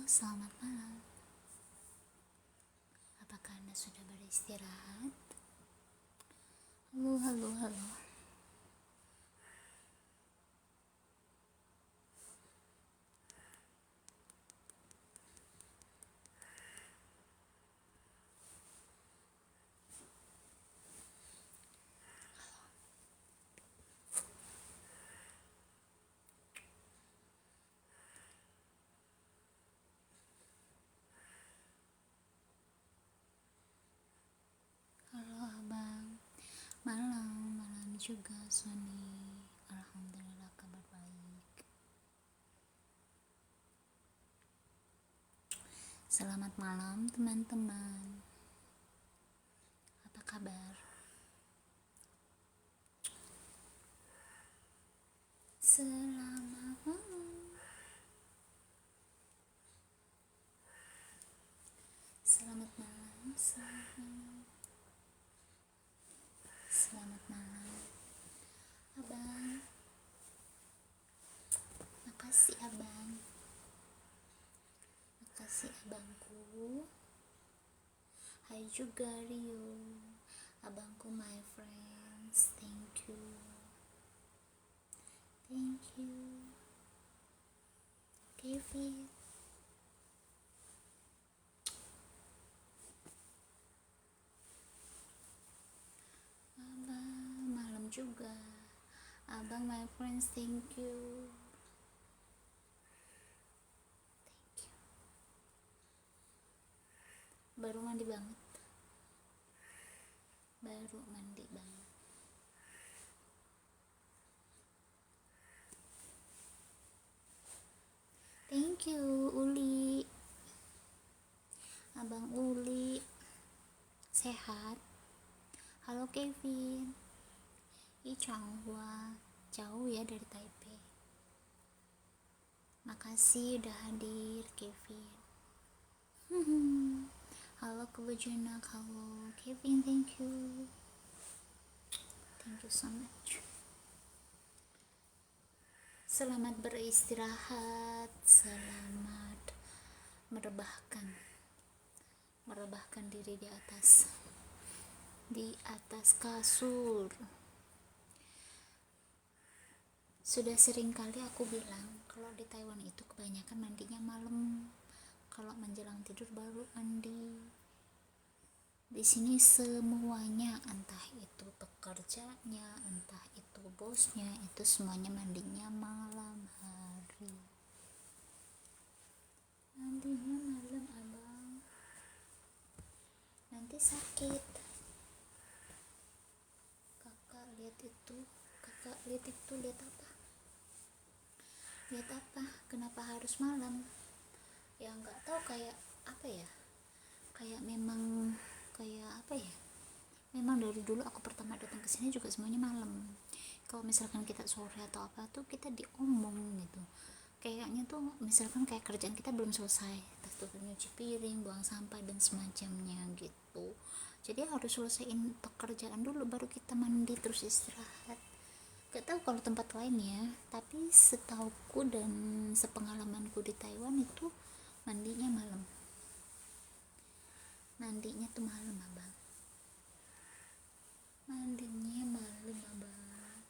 Selamat malam. Apakah Anda sudah beristirahat? Halo, halo, halo. Halo abang. Malam juga Sony. Alhamdulillah kabar baik. Selamat malam teman-teman. Apa kabar? Selamat malam. Selamat malam. Selamat malam. Abang. Makasih abang. Makasih abangku. Hai juga Rio. Abangku, my friends. Thank you. Thank you. Kevin. Abang, malam juga. Abang, my friends, thank you. Thank you. Baru mandi banget. Thank you, Uli. Abang Uli. Sehat? Halo Kevin. Changhua. Jauh ya dari Taipei. Makasih udah hadir Kevin. Halo Kebejunak. Halo Kevin, thank you. Thank you so much. Selamat beristirahat. Selamat merebahkan diri di atas kasur. Sudah sering kali aku bilang kalau di Taiwan itu kebanyakan mandinya malam, kalau menjelang tidur baru mandi. Di sini semuanya, entah itu pekerjanya, entah itu bosnya, itu semuanya mandinya malam hari. Mandinya malam abang, nanti sakit. Kakak lihat itu, lihat apa? Kenapa harus malam? Ya nggak tahu, kayak apa ya? Memang dari dulu aku pertama datang ke sini juga semuanya malam. Kalau misalkan kita sore atau apa tuh kita diomong gitu. Kayaknya tuh misalkan kayak kerjaan kita belum selesai, terus nyuci piring, buang sampah dan semacamnya gitu. Jadi harus selesaiin pekerjaan dulu baru kita mandi terus istirahat. Gak tahu kalau tempat lain ya, tapi setauku dan sepengalamanku di Taiwan itu mandinya malam. Mandinya tuh malam abang. Mandinya malam abang.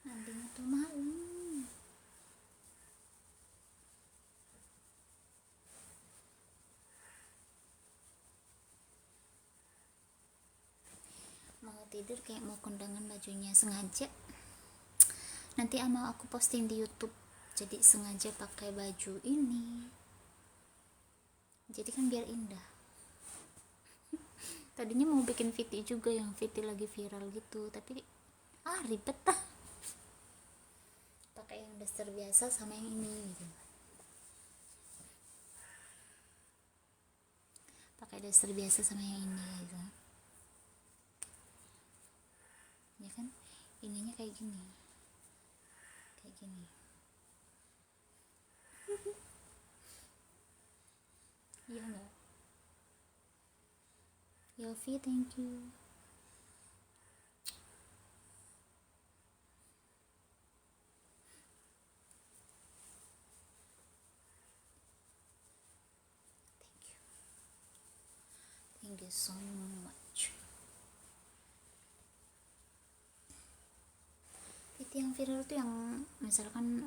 Mandinya tuh malam. Mau tidur kayak mau kondangan bajunya sengaja. Nanti mau aku posting di YouTube. Jadi sengaja pakai baju ini. Jadi kan biar indah. Tadinya mau bikin VT juga yang VT lagi viral gitu, tapi ribet ah. Pakai yang daster biasa sama yang ini gitu. Pakai daster biasa sama yang ini gitu. Ya kan? Ininya kayak gini. Iya enggak? Yofi, thank you. thank you so much. Itu yang viral tuh yang misalkan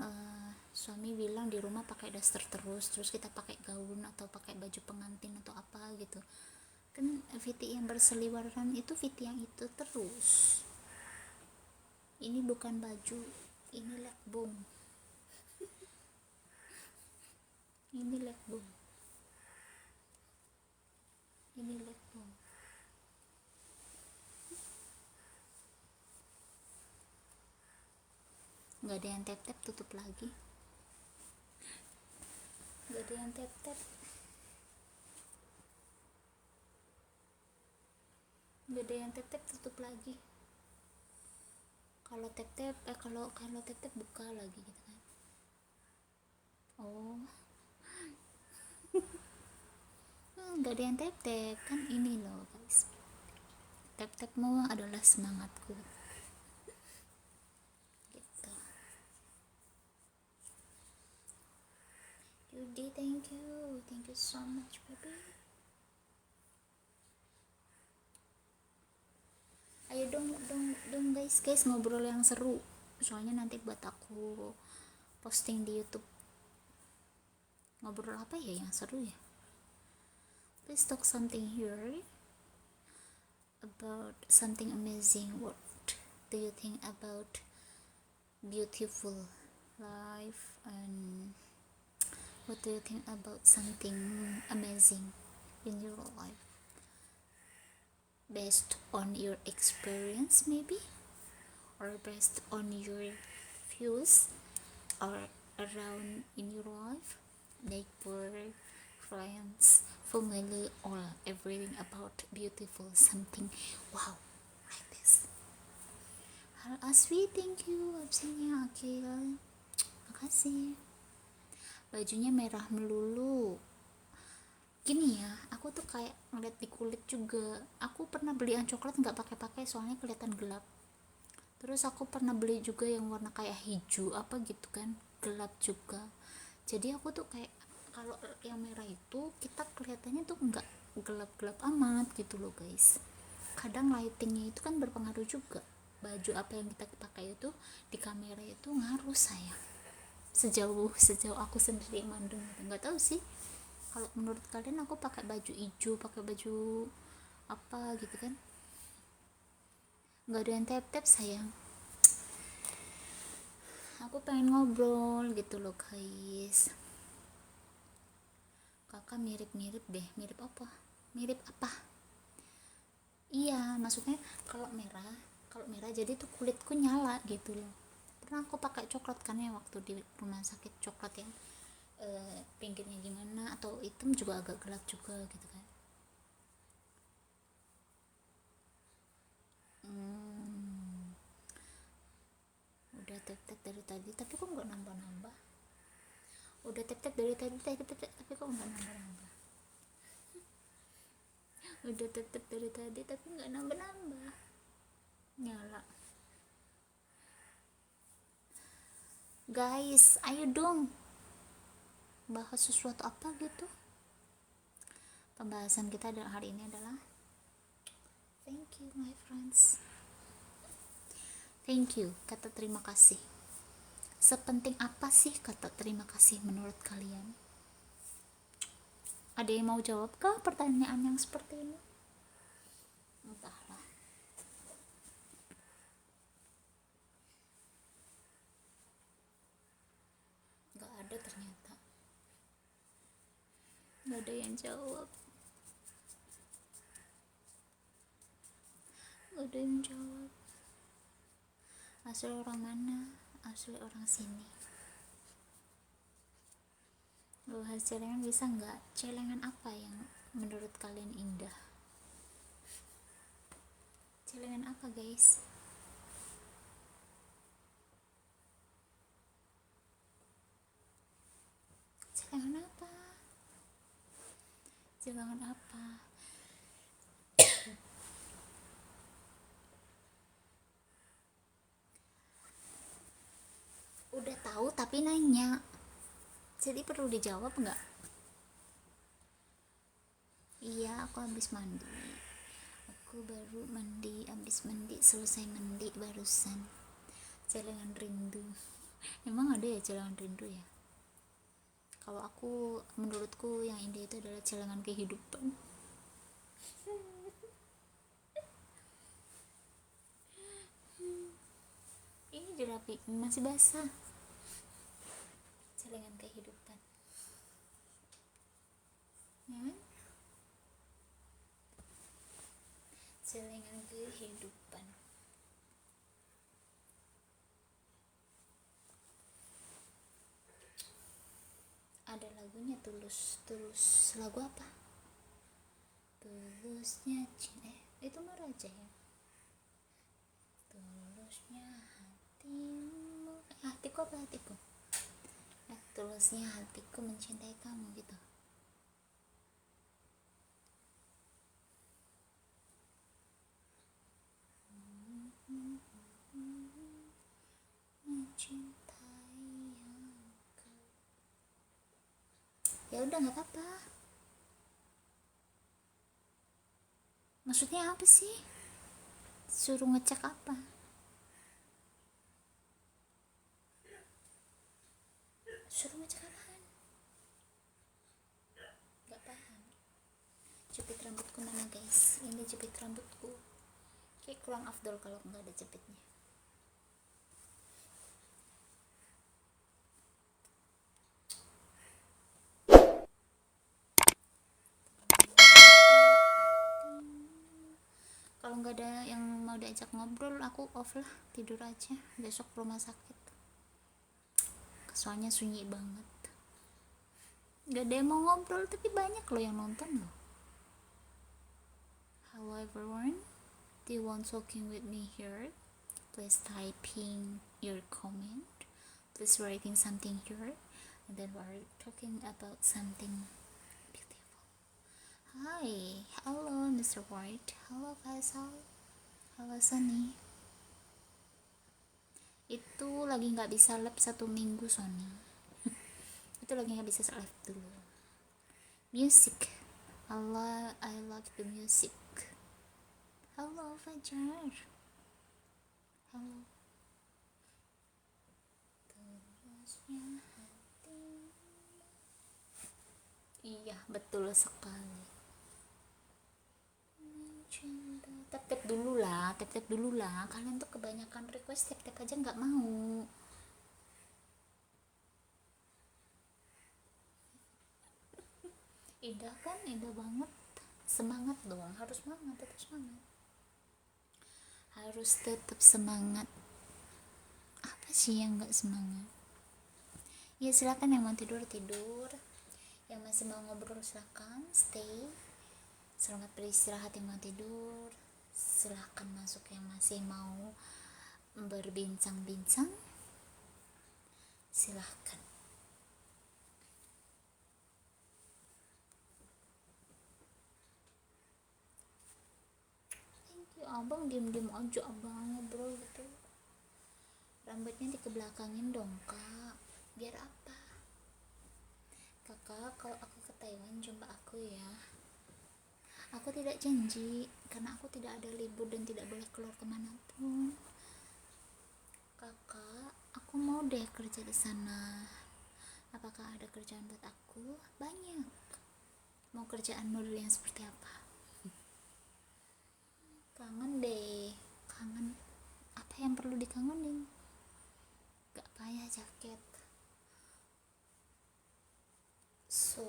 suami bilang di rumah pakai daster terus kita pakai gaun atau pakai baju pengantin atau apa gitu kan. VT yang berseliweran itu VT yang itu terus. Ini bukan baju, ini lekbong. Ini lekbong. Ini lekbong. Nggak ada yang tap-tap, tutup lagi. Nggak ada yang tap-tap. Nggak ada yang tap-tap, tutup lagi. Kalau tap-tap kalau tap-tap buka lagi gitu kan. Oh. Nggak ada yang tap-tap kan. Ini loh guys, tap-tapmu adalah semangatku gitu. Yudi, thank you so much baby. Ayo dong guys ngobrol yang seru, soalnya nanti buat aku posting di YouTube. Ngobrol apa ya yang seru ya? Please talk something here about something amazing. What do you think about beautiful life, and what do you think about something amazing in your life based on your experience maybe, or based on your views, or around in your life, neighbor, friends, family, or everything about beautiful something. Wow, like this. Hal Aswi, thank you absennya. Akil, makasih. Bajunya merah melulu. Gini ya, aku tuh kayak ngeliat di kulit juga. Aku pernah beli yang coklat nggak pakai soalnya kelihatan gelap. Terus aku pernah beli juga yang warna kayak hijau apa gitu kan, gelap juga. Jadi aku tuh kayak kalau yang merah itu kita kelihatannya tuh nggak gelap-gelap amat gitu loh guys. Kadang lightingnya itu kan berpengaruh juga. Baju apa yang kita pakai itu di kamera itu ngaruh sayang. Sejauh aku sendiri mandang, nggak tahu sih kalau menurut kalian. Aku pakai baju hijau, pakai baju apa gitu kan, nggak ada yang tap sayang. Aku pengen ngobrol gitu loh guys. Kakak mirip deh. Mirip apa? Iya, maksudnya kalau merah jadi tuh kulitku nyala gitu loh. Pernah aku pakai coklat kan ya waktu di rumah sakit, coklat yang pinggirnya gimana, atau hitam juga agak gelap juga gitu kan. Udah tap dari tadi tapi kok nggak nambah. Udah tap dari tadi tapi kok nggak nambah. Udah tap dari tadi tapi nggak nambah. Nyala. Guys, ayo dong bahas sesuatu apa gitu. Pembahasan kita hari ini adalah thank you my friends. Thank you, kata terima kasih. Sepenting apa sih kata terima kasih menurut kalian? Ada yang mau jawab kah pertanyaan yang seperti ini? Entahlah. Gak ada ternyata. Gak ada yang jawab. Gak ada yang jawab. Asli orang mana? Asli orang sini. Bahas celengan bisa nggak? Celengan apa yang menurut kalian indah? Celengan apa guys? Celengan apa? Celengan apa? Udah tahu tapi nanya, jadi perlu dijawab nggak? Iya, aku habis mandi. Aku baru mandi, habis mandi, selesai mandi barusan. Celengan rindu. Emang ada ya celengan rindu ya? Kalau aku, menurutku yang indah itu adalah celengan kehidupan. Ini dirapi, masih basah. Celengan kehidupan. Ya? Celengan kehidupan. Ada lagunya tulus lagu apa? Tulusnya itu mah Raja ya. Tulusnya hatimu, hatiku apa hatiku? Tulusnya hatiku mencintai kamu gitu. Mencintai aku. Ya udah nggak apa-apa. Maksudnya apa sih? Suruh ngecek apa? Suruh ngecek apaan? Gak paham. Jepit rambutku mana guys? Ini jepit rambutku. Kayak kurang afdol kalau nggak ada jepitnya. Kalau nggak ada yang mau diajak ngobrol, aku off lah, tidur aja, besok rumah sakit. Soalnya sunyi banget. Gak ada yang mau ngobrol, tapi banyak loh yang nonton loh. Hello everyone, do you want talking with me here? Please typing your comment. Please writing something here, and then we're talking about something beautiful. Hi, hello Mr. White, hello Faisal, hello Sunny. Itu lagi nggak bisa live 1 minggu Sony. Itu lagi nggak bisa live dulu. Music, Allah, I love the music. Hello Fajar, hello. Tulusnya hati. Iya betul sekali. Tap dulu lah, tap dulu lah. Kalian tuh kebanyakan request tap aja nggak mau. Indah kan, indah banget. Semangat doang, harus semangat, tetap semangat. Harus tetap semangat. Apa sih yang nggak semangat? Ya silakan yang mau tidur tidur, yang masih mau ngobrol silakan stay. Selamat beristirahat yang mau tidur. Silahkan masuk yang masih mau berbincang-bincang, silahkan. Thank you. Abang diem-diem aja, abang ngobrol gitu. Rambutnya dikebelakangin dong kak, biar apa? Kakak, kalau aku ke Taiwan jumpa aku ya. Aku tidak janji, karena aku tidak ada libur dan tidak boleh keluar kemanapun. Kakak, aku mau deh kerja di sana. Apakah ada kerjaan buat aku? Banyak. Mau kerjaan model yang seperti apa? Kangen deh, kangen. Apa yang perlu dikangenin? Gak payah jaket. So,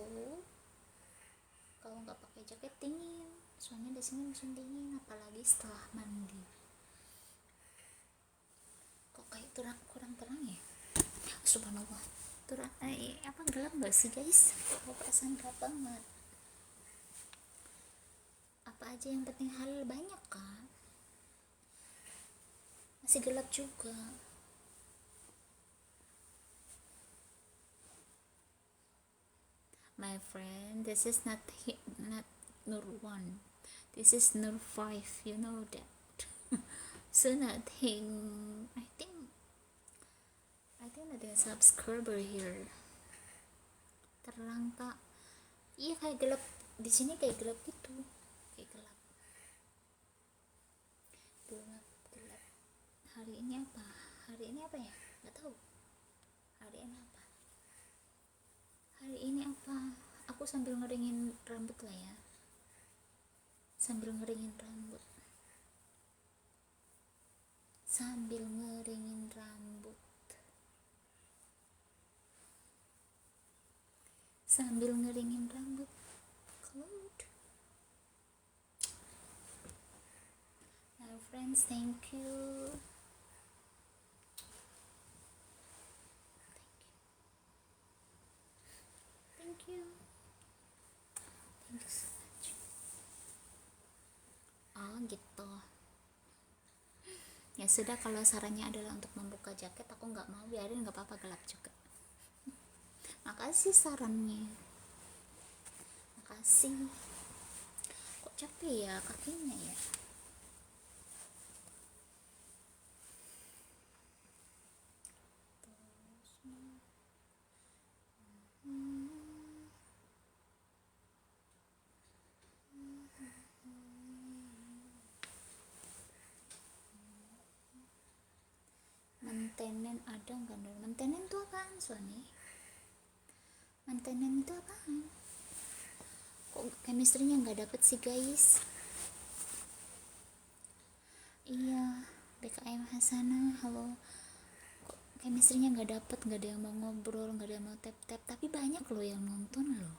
kalau nggak pakai jaket dingin. Soalnya di sini musim dingin, apalagi setelah mandi. Kok kayak kurang terang ya? Subhanallah. Apa gelap gak sih guys? Kok perasaan gelap banget. Apa aja yang penting halal banyak kan? Masih gelap juga. My friend, this is not Nur 1. This is Nur 5, you know that. So nothing, I think nothing subscriber here. Terang kak. Iya kayak gelap di sini kayak gelap gitu, kayak gelap gelap gelap. Hari ini apa ya, nggak tahu hari ini apa. Hari ini apa, aku sambil ngeringin rambut lah ya, sambil ngeringin rambut sambil ngeringin rambut sambil ngeringin rambut Cloud. Now friends, thank you. Thank you so much. Oh gitu ya sudah, kalau sarannya adalah untuk membuka jaket, aku nggak mau, biarin, nggak apa-apa gelap juga. Makasih sarannya, makasih. Kok capek ya kakinya ya. Maintenance ada nggak? Maintenance itu apaan Sony? Maintenance itu apaan? Kok chemistry-nya nggak dapet sih guys? Iya, BKM Hasana, halo. Kok chemistry-nya nggak dapet, nggak ada yang mau ngobrol, nggak ada yang mau tap-tap, tapi banyak loh yang nonton loh.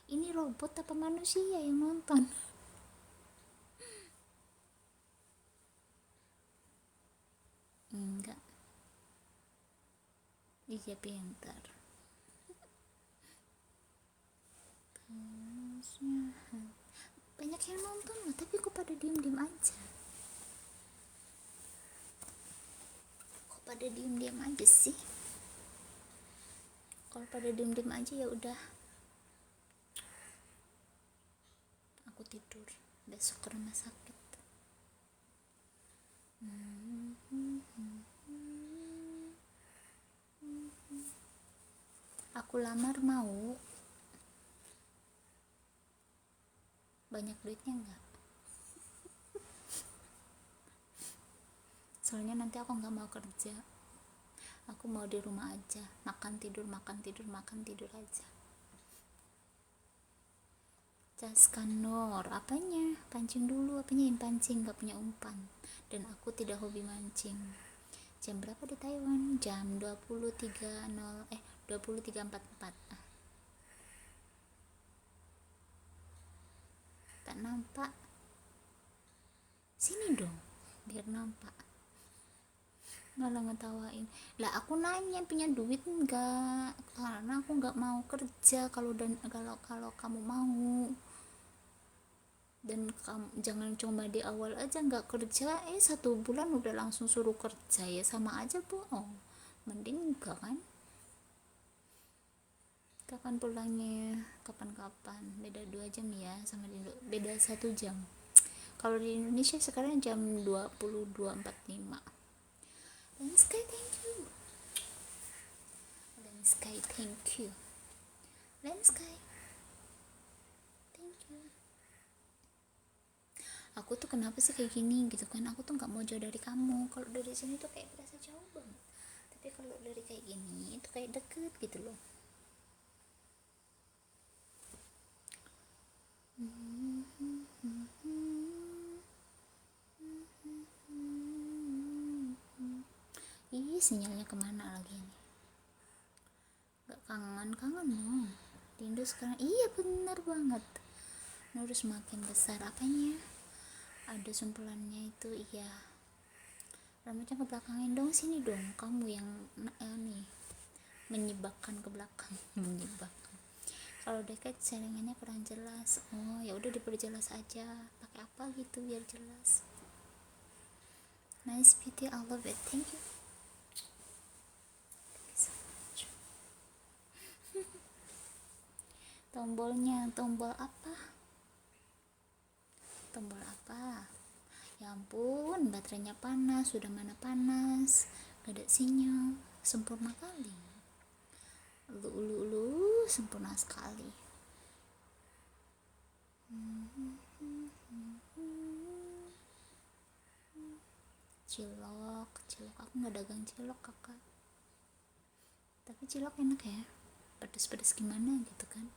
Ini robot apa manusia yang nonton? Enggak. Iya pintar. Banyak yang nonton loh, tapi kok pada diem-diem aja? Kok pada diem-diem aja sih? Kalau pada diem-diem aja ya udah, aku tidur, besok ke rumah sakit. Aku lamar mau? Banyak duitnya nggak? Soalnya nanti aku nggak mau kerja, aku mau di rumah aja, makan tidur aja. Jaskanor, apanya? Pancing dulu, apanya yang pancing, nggak punya umpan, dan aku tidak hobi mancing. Jam berapa di Taiwan? Jam 23.44. Tak nampak, sini dong biar nampak. Malah ngetawain lah. Aku nanya punya duit enggak, karena aku nggak mau kerja kalau kamu mau. Dan kamu jangan cuma di awal aja nggak kerja, 1 bulan udah langsung suruh kerja, ya sama aja bohong. Mending enggak kan. Kapan pulangnya? Kapan-kapan, beda 2 jam ya sama di beda 1 jam. Kalau di Indonesia sekarang jam 22.45. Lensky, thank you. Lensky, thank you. Lensky, thank you. Aku tuh kenapa sih kayak gini gitu kan? Aku tuh nggak mau jauh dari kamu. Kalau dari sini tuh kayak berasa jauh banget. Tapi kalau dari kayak gini itu kayak deket gitu loh. Ih, sinyalnya kemana lagi nih? Gak kangen dong. Rindu sekarang. Iya bener banget. Nur semakin besar, apanya? Ada sumpulannya itu, iya. Rambutnya ke belakangin dong, sini dong. Kamu yang nih menyibakkan ke belakang. Menyibakkan. Kalau dekat jaringannya kurang jelas. Oh ya udah diperjelas aja. Pakai apa gitu biar jelas. Nice beauty, I love it. Thank you. Tombolnya, tombol apa? Tombol apa? Ya ampun, baterainya panas, sudah mana panas, gak ada sinyal, sempurna kali. Sempurna sekali. Cilok aku nggak dagang cilok kakak, tapi cilok enak ya, pedes-pedes gimana gitu kan.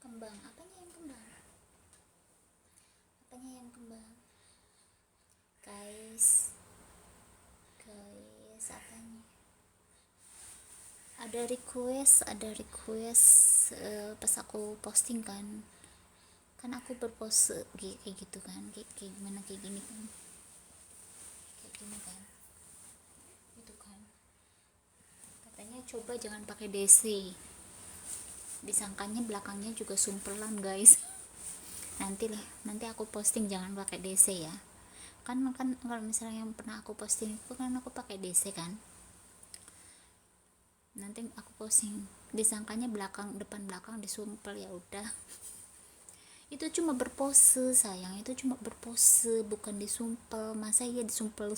Kembang apanya yang kembang, guys apanya, ada request pas aku posting kan aku berpose kayak gitu kan, kayak gimana, kayak gini kan, itu kan katanya coba jangan pakai DC, disangkanya belakangnya juga sumpelan guys. nanti aku posting jangan pakai DC ya, kan kalau misalnya yang pernah aku posting itu kan aku pakai DC kan, nanti aku posting disangkanya depan belakang disumpel, ya udah. Itu cuma berpose sayang, itu cuma berpose bukan disumpel, masa iya disumpel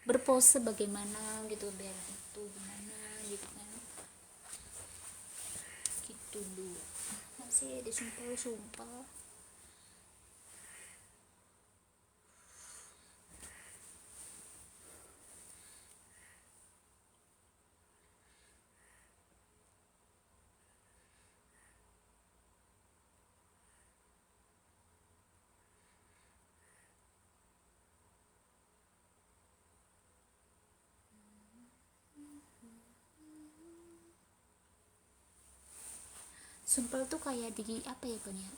berpose bagaimana gitu biar itu gimana gitu kan, gitu dulu masih disumpel. Sumpel tuh kayak di apa ya Bang ya,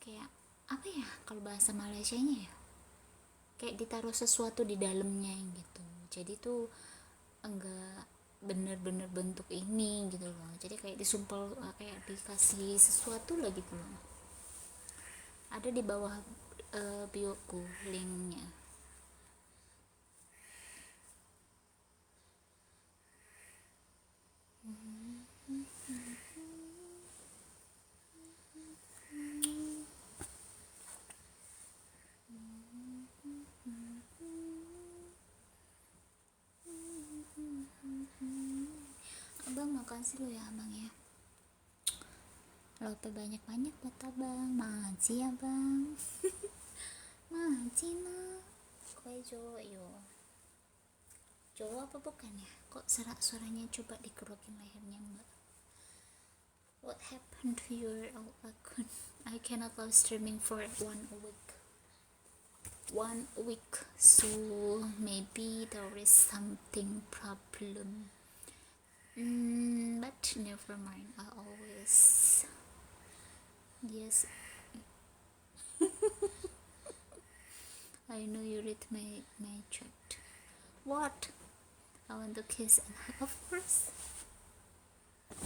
kayak apa ya kalau bahasa Malaysianya ya, kayak ditaruh sesuatu di dalamnya gitu, jadi tuh enggak bener-bener bentuk ini gitu loh, jadi kayak disumpel, kayak dikasih sesuatu lah gitu loh. Ada di bawah bioku linknya. Abang makan sih lo ya abang ya, lope banyak-banyak buat abang, maci ya bang. Maci na kue Jowo apa bukan ya, kok serak suaranya, coba dikerokin lehernya mbak. What happened to your account? I cannot live streaming for 1 week, so maybe there is something problem. But never mind, I always, yes. I know you read my chat. What? I want to kiss and hug, of course.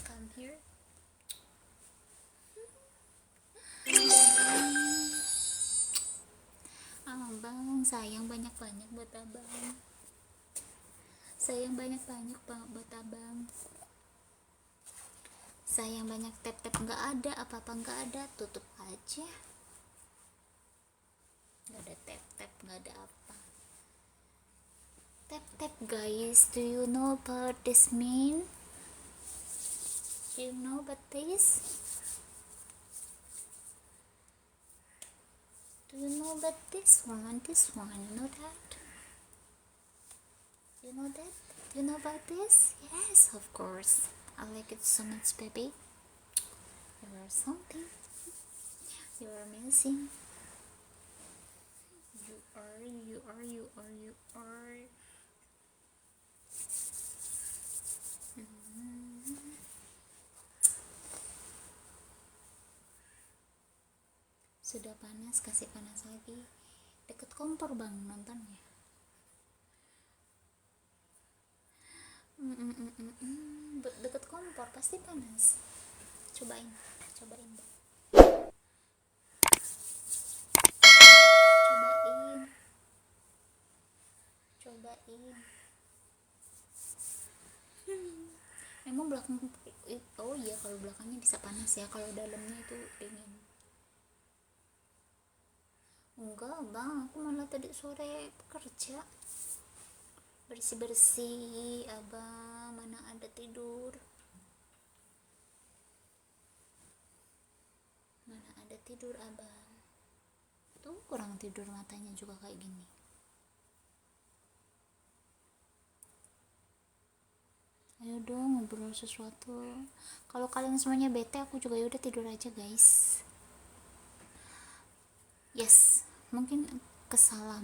Come here. Abang sayang banyak-banyak buat abang, sayang banyak-banyak buat abang, sayang banyak. Tap nggak ada, apa-apa nggak ada, tutup aja, nggak ada tap nggak ada apa. Tap guys, do you know about this mean? Do you know about this? Do you know about this one, you know that? You know that? Do you know about this? Yes, of course. I like it so much, baby. You are something. You are amazing. You are. Sudah panas, kasih panas lagi. Deket kompor bang nontonnya. Deket kompor pasti panas. Cobain bang. Cobain. Emang belakang, oh iya kalau belakangnya bisa panas ya, kalau dalamnya itu dingin. Enggak bang, aku malah tadi sore kerja bersih-bersih. Abang mana ada tidur, mana ada tidur abang. Tuh kurang tidur, matanya juga kayak gini. Ayo dong ngobrol sesuatu. Kalau kalian semuanya bete, aku juga yaudah tidur aja guys. Yes, mungkin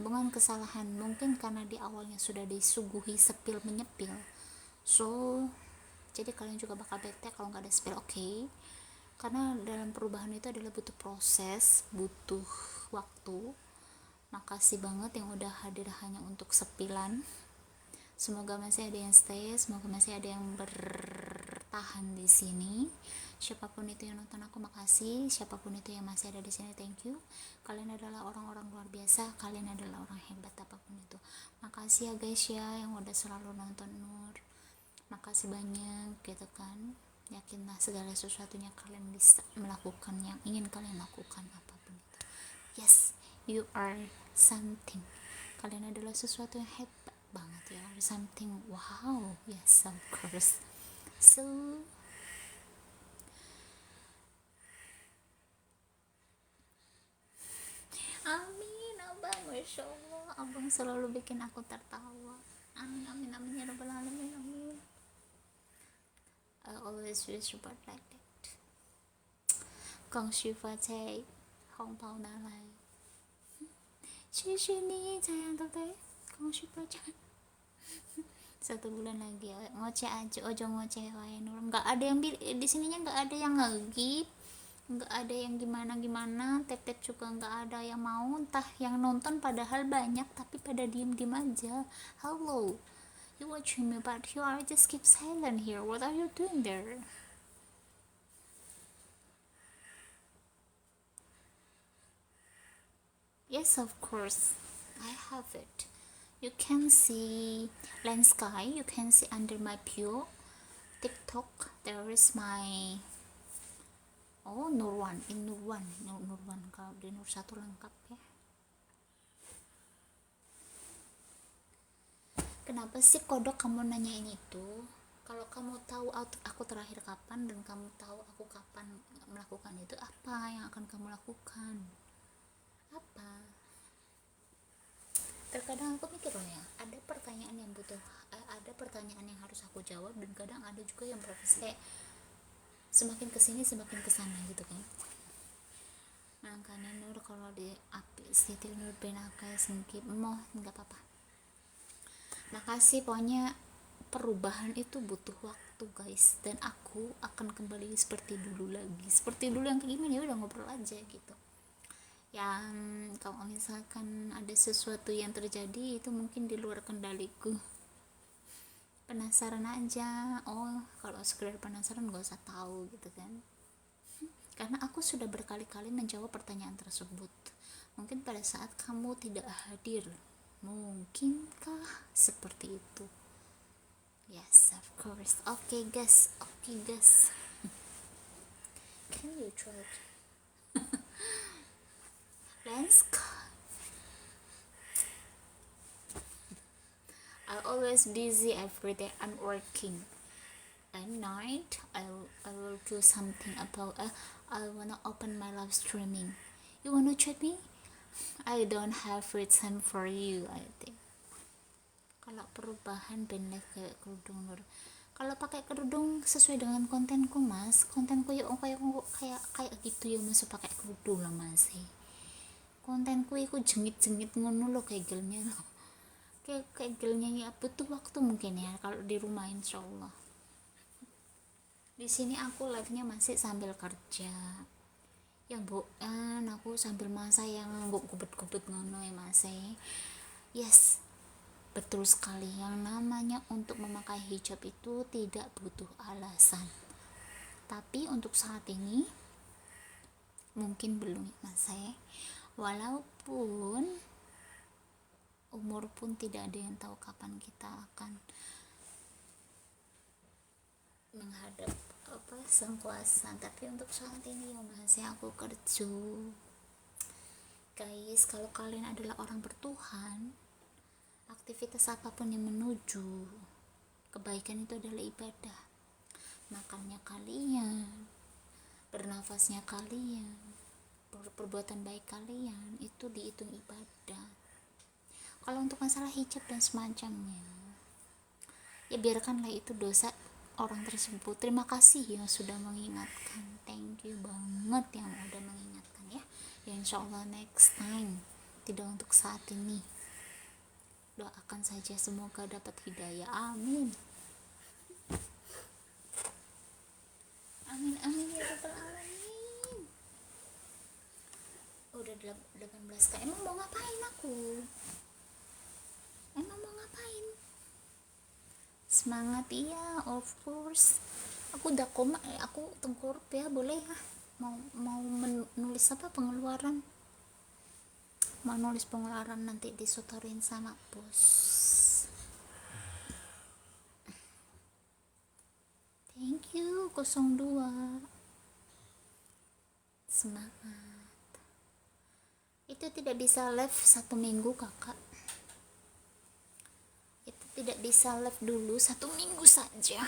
bukan kesalahan, mungkin karena di awalnya sudah disuguhi sepil menyepil, so jadi kalian juga bakal bete kalau nggak ada spill. Oke, karena dalam perubahan itu adalah butuh proses, butuh waktu. Makasih banget yang udah hadir hanya untuk sepilan. Semoga masih ada yang stay, semoga masih ada yang bertahan di sini. Siapapun itu yang nonton aku, makasih. Siapapun itu yang masih ada di sini, thank you. Kalian adalah orang-orang luar biasa, kalian adalah orang hebat apapun itu. Makasih ya guys ya yang udah selalu nonton Nur. Makasih banyak gitu kan. Yakinlah segala sesuatunya kalian bisa melakukan yang ingin kalian lakukan apapun itu. Yes, you are something. Kalian adalah sesuatu yang hebat banget, ya, or something. Wow, yes, of course. So amin abang, masya Allah, abang selalu bikin aku tertawa. Amin amin amin ya rabbal alamin, amin. I always wish you like that. Con sư pha chê không bao na lại suy suy ni sayang tante con sư pha chê. 1 bulan lagi ngoceh aja, ojo ngoceh wae Nur. Nggak ada yang di sininya, nggak ada yang ngegip, nggak ada yang gimana gimana, tep juga nggak ada yang mau, entah yang nonton padahal banyak tapi pada diem aja. Hello, you watching me but you are just keep silent here, what are you doing there? Yes, of course, I have it. You can see land sky, you can see under my view. TikTok, there is my Nurwan, Nurwan. Kalau di Nur satu lengkap ya. Kenapa sih kodok kamu nanyain itu? Kalau kamu tahu aku terakhir kapan dan kamu tahu aku kapan melakukan itu, apa yang akan kamu lakukan? Apa? Terkadang aku mikir loh ya, ada pertanyaan yang ada pertanyaan yang harus aku jawab, dan kadang ada juga yang berproses kayak semakin kesini semakin kesana gitu kan. Makanya Nur kalau di api Siti Nur benakai sengkip moh nggak apa-apa. Makasih, pokoknya perubahan itu butuh waktu guys, dan aku akan kembali seperti dulu lagi, seperti dulu yang kayak gimana, ya udah ngobrol aja gitu. Yang kalau misalkan ada sesuatu yang terjadi itu mungkin di luar kendaliku, penasaran aja. Kalau sekedar penasaran gak usah tahu gitu kan, karena aku sudah berkali-kali menjawab pertanyaan tersebut. Mungkin pada saat kamu tidak hadir, mungkinkah seperti itu? Yes, of course. Okay guys, can you try let's go. I always busy every day. I'm working. At night, I will do something about. I wanna open my live streaming. You wanna chat me? I don't have free time for you. I think. Kalau perubahan pendek kayak kerudung Nur. Kalau pakai kerudung sesuai dengan kontenku mas, kontenku ya kayak gitu ya mas, pakai kerudung lah mas. Kontenku itu jengit ngono lo, kayak gelnya lo, kayak gelnya ya, butuh waktu mungkin ya kalau di rumah insyaallah. Di sini aku live-nya masih sambil kerja ya bu, aku sambil masak yang gubet ngono ya mas. Yes, betul sekali, yang namanya untuk memakai hijab itu tidak butuh alasan, tapi untuk saat ini mungkin belum mas. Walaupun umur pun tidak ada yang tahu kapan kita akan menghadap sang kuasa, tapi untuk saat ini ya masih aku kerja Guys, kalau kalian adalah orang bertuhan, aktivitas apapun yang menuju kebaikan itu adalah ibadah. Makannya kalian, bernafasnya kalian, perbuatan baik kalian itu dihitung ibadah. Kalau untuk masalah hijab dan semacamnya, ya biarkanlah itu dosa orang tersebut. Terima kasih yang sudah mengingatkan, thank you banget yang udah mengingatkan ya. Ya insyaallah next time, tidak untuk saat ini. Doakan saja semoga dapat hidayah, amin amin amin ya rabbal alamin. Udah 18 kali. Emang mau ngapain aku? Emang mau ngapain? Semangat iya, of course. Aku udah koma, aku tengkorup ya, boleh ya. Mau menulis apa pengeluaran? Mau nulis pengeluaran nanti disotorin sama bos. Thank you 02. Semangat. Itu tidak bisa live 1 minggu kakak. Itu tidak bisa live dulu 1 minggu saja.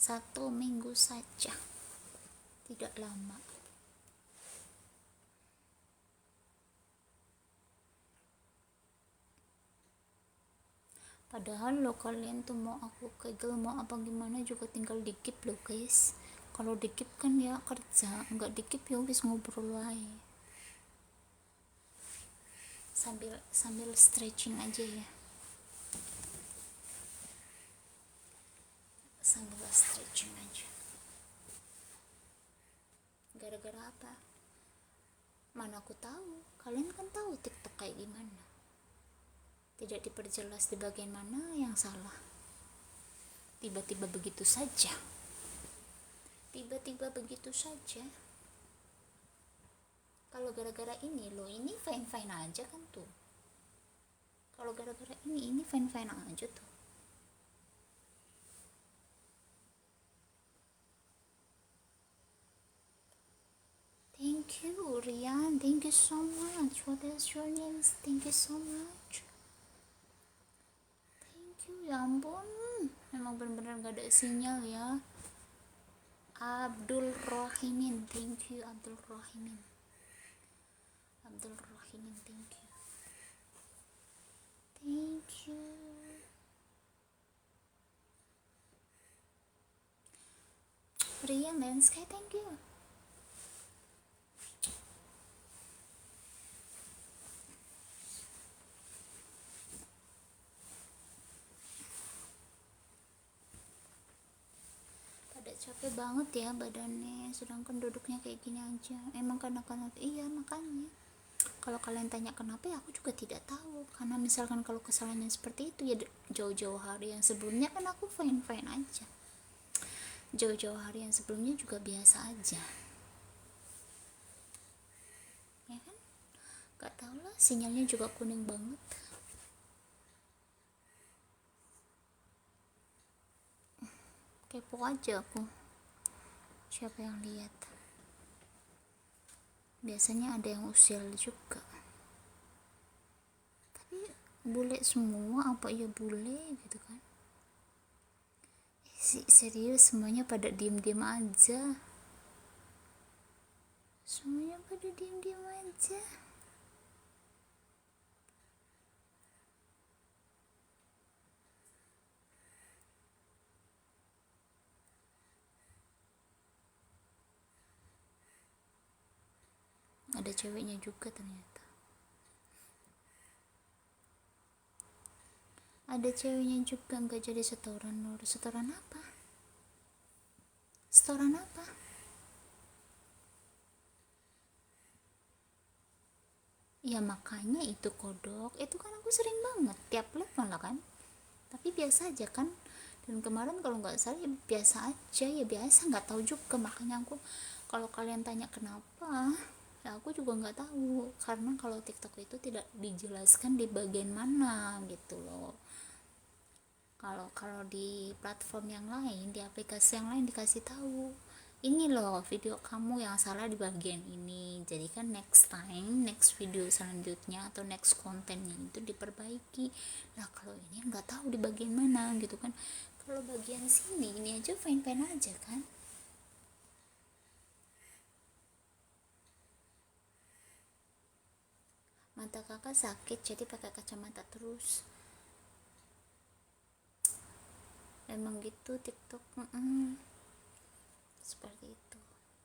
1 minggu saja, tidak lama. Padahal lo kalian tuh mau aku kegel mau apa gimana juga tinggal dikip lo guys. Kalau dikip kan ya kerja, nggak dikip ya wis ngobrol aja. Sambil stretching aja ya. Sambil stretching aja. Gara-gara apa? Mana aku tahu, kalian kan tahu TikTok kayak gimana. Tidak diperjelas di bagian mana yang salah. Tiba-tiba begitu saja. Tiba-tiba begitu saja. Kalau gara-gara ini lo ini fine-fine aja kan tuh. Kalau gara-gara ini fine-fine aja tuh. Thank you Rian, thank you so much. What is your name? Thank you so much. Thank you, ya ampun. Memang benar-benar gak ada sinyal ya. Abdul Rahimin, thank you Abdul Rahimin. Abdul Rahimin, thank you. Thank you. Rian dan Sky, thank you. Capek banget ya badannya, sedangkan duduknya kayak gini aja. Emang karena iya makanya kalau kalian tanya kenapa ya aku juga tidak tahu. Karena misalkan kalau kesalahannya seperti itu ya jauh-jauh hari yang sebelumnya kan aku fine-fine aja. Jauh-jauh hari yang sebelumnya juga biasa aja. Ya kan? Gak tau lah, sinyalnya juga kuning banget. Kepo aja aku siapa yang lihat. Biasanya ada yang usil juga, tapi bule semua apa ya bule gitu kan. Serius semuanya pada diem-diem aja, semuanya pada diem-diem aja. Ada ceweknya juga ternyata. Ada ceweknya juga nggak jadi setoran. Nur setoran apa? Setoran apa? Ya makanya itu kodok itu kan aku sering banget tiap live malah kan, tapi biasa aja kan. Dan kemarin kalau nggak salah ya biasa aja, ya biasa, nggak tahu juga. Makanya aku kalau kalian tanya kenapa ya aku juga nggak tahu, karena kalau TikTok itu tidak dijelaskan di bagian mana gitu loh. Kalau di platform yang lain, di aplikasi yang lain dikasih tahu ini loh video kamu yang salah di bagian ini, jadi kan next time, next video selanjutnya atau next kontennya itu diperbaiki. Nah kalau ini nggak tahu di bagian mana gitu kan. Kalau bagian sini ini aja fine fine aja kan. Mata kakak sakit jadi pakai kacamata terus. Emang gitu TikTok. Seperti itu.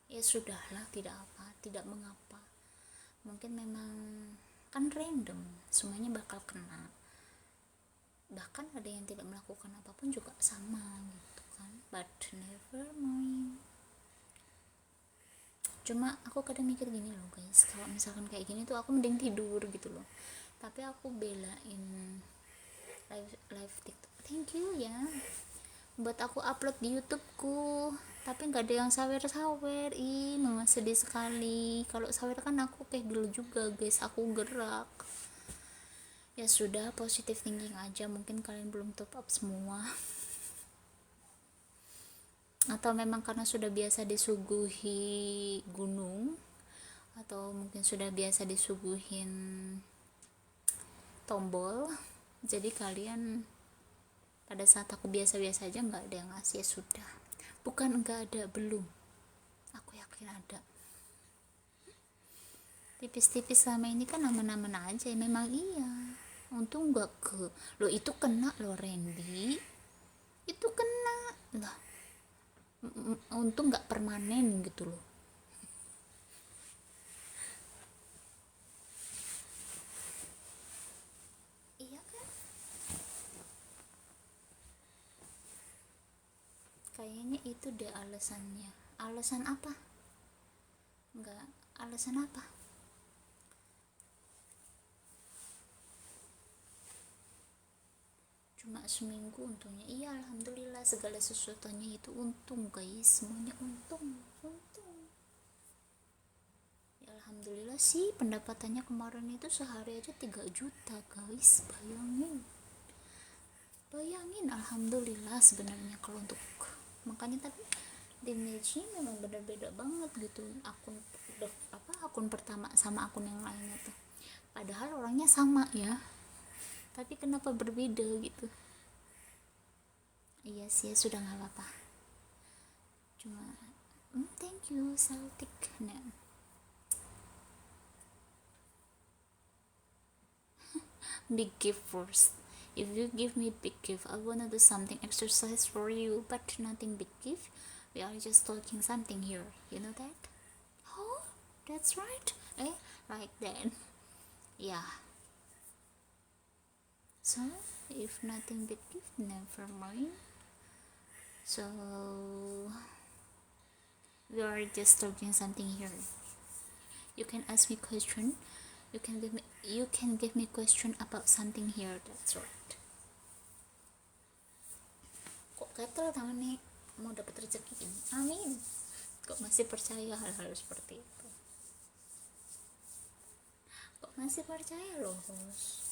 Ya sudahlah, tidak apa, tidak mengapa. Mungkin memang kan random, semuanya bakal kena. Bahkan ada yang tidak melakukan apapun juga sama gitu kan. But never mind. Cuma aku kadang mikir gini loh guys, kalau misalkan kayak gini tuh aku mending tidur gitu loh. Tapi aku belain live TikTok. Thank you ya. Buat aku upload di YouTubeku, tapi nggak ada yang sawer-sawer. Ih, mama sedih sekali. Kalau sawer kan aku pegel juga guys, aku gerak. Ya sudah, positive thinking aja. Mungkin kalian belum top up semua. Atau memang karena sudah biasa disuguhi gunung, atau mungkin sudah biasa disuguhin tombol, jadi kalian pada saat aku biasa-biasa aja nggak ada yang ngasih. Ya sudah, bukan nggak ada, belum, aku yakin ada. Tipis-tipis selama ini kan aman-aman aja ya. Memang iya, untung nggak ke lo itu kena lo Randy, itu kena lah. Untung nggak permanen gitu loh. Iya kan, kayaknya itu deh alasannya. Alasan apa? Enggak, alasan apa? Cuma seminggu untungnya. Iya alhamdulillah, segala sesuatunya itu untung guys, semuanya untung. Ya alhamdulillah sih, pendapatannya kemarin itu sehari aja 3 juta guys. Bayangin alhamdulillah sebenarnya kalau untuk, makanya tapi di Meiji memang benar-beda banget gitu akun pertama sama akun yang lainnya tuh, padahal orangnya sama ya, tapi kenapa berbeda gitu. Iya sih, sudah nggak apa-apa. Cuma thank you Celtic. Nah, big gift first. If you give me big gift, I wanna do something exercise for you, but nothing big gift. We are just talking something here, you know that? Oh, that's right. Like that. Yeah. So if nothing big gift, never mind. So we are just talking something here. You can ask me question. You can give me question about something here. That's right. Kok gatel tangannya, mau dapat rezeki ini? Amin. Kok masih percaya hal-hal seperti itu? Kok masih percaya loh, Bos?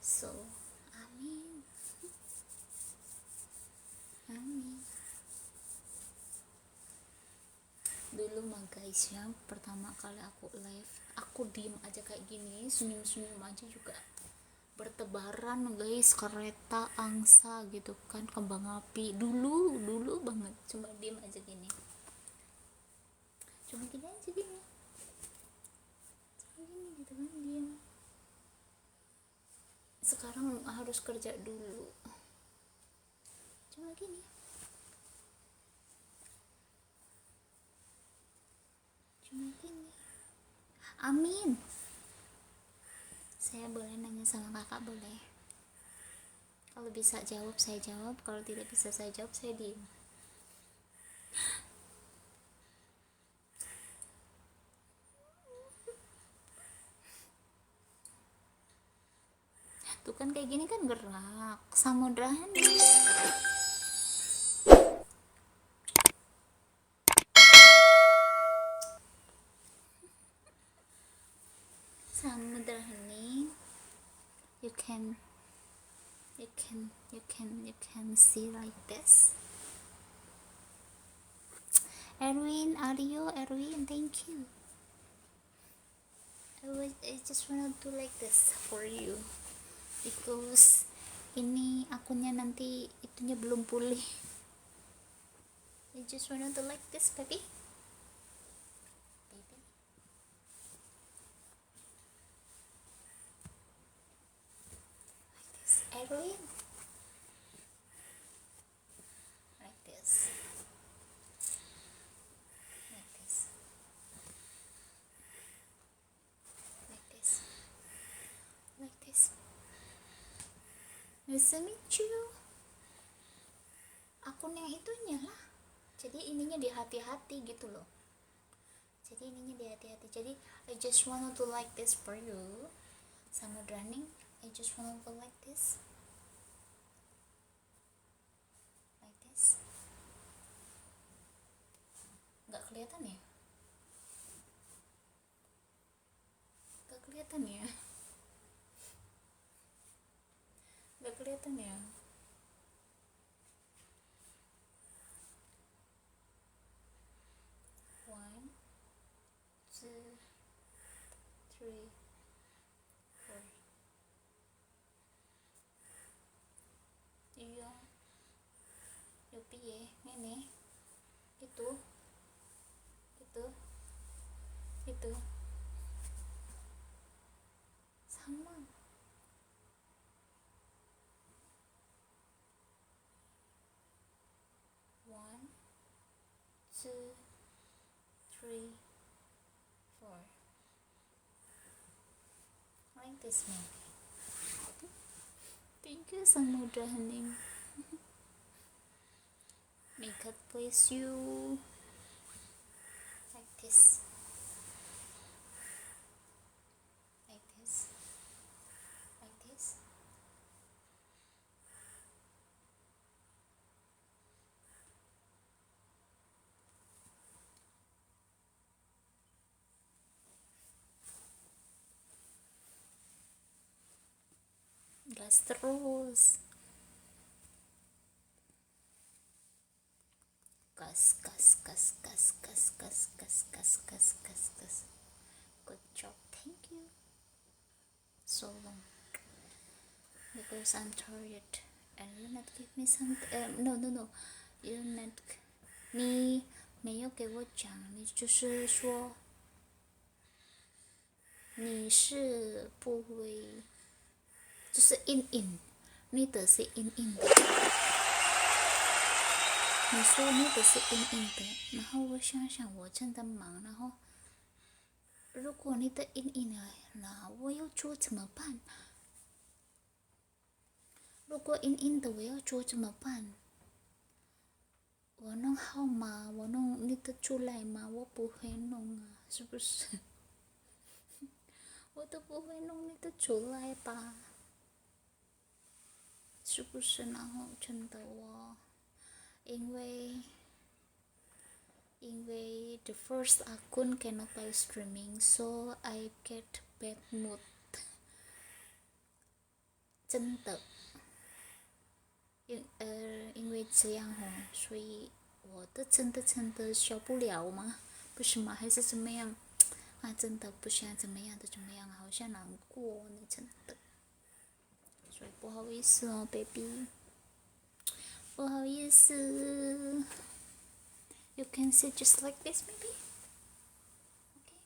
So amin. Amin. Dulu mah guys ya, pertama kali aku live, aku diem aja kayak gini, senyum-senyum aja juga bertebaran guys, kereta angsa gitu kan, kembang api, dulu banget, cuma diem aja gini, cuma gini aja gini, cuma gini gitu kan, diem. Sekarang harus kerja dulu, cuma gini, cuma gini. Amin. Saya boleh nanya sama kakak, boleh? Kalau bisa jawab saya jawab, kalau tidak bisa saya jawab saya diem. Tuh kan kayak gini kan gerak, Samudra Hani. Samudra Hani, you can you can see like this. Erwin, Aryo, Erwin, thank you. I just wanna do like this for you because ini akunnya nanti itunya belum pulih. I just wanna do like this, baby. Like this, Erwin. Like this. Like this. Like this. Like this. Nice to meet you. Akun yang itunya lah. Jadi ininya di hati-hati gitu loh. Jadi ininya di hati-hati. Jadi I just wanna do like this for you. Sama running. I just wanna do like this. Like this. Nggak kelihatan ya? Nggak kelihatan ya? Nggak kelihatan ya? One, two, three, four. Iya. Yo piye? Ngene. Itu. Sama. One, two, three, four. Like this maybe. Thank you Samudra Hening. May God bless you. Like this. Like this. Like this. Gas terus. Gas. Good job, thank you. So long. Because I'm tired. And you not give me some. No. You not. 你没有给我讲，你就是说你是不会，就是 in， 你的是 in 的。你说你的是 in 的，然后我想想，我真的忙，然后如果你的 in 了，那我要做怎么办？如果 in 的我要做怎么办？我弄好吗？我弄你的出来吗？我不会弄啊，是不是？我都不会弄你的出来吧？是不是？然后真的因为 the first akun cannot live streaming, so I get bad mood. 真的，因为这样所以我的真的受不了吗？不是吗？还是怎么样？啊，真的不想怎么样的怎么样，好像难过呢，真的。所以不好意思哦 ，baby， 不好意思。You can sit just like this, maybe. Okay.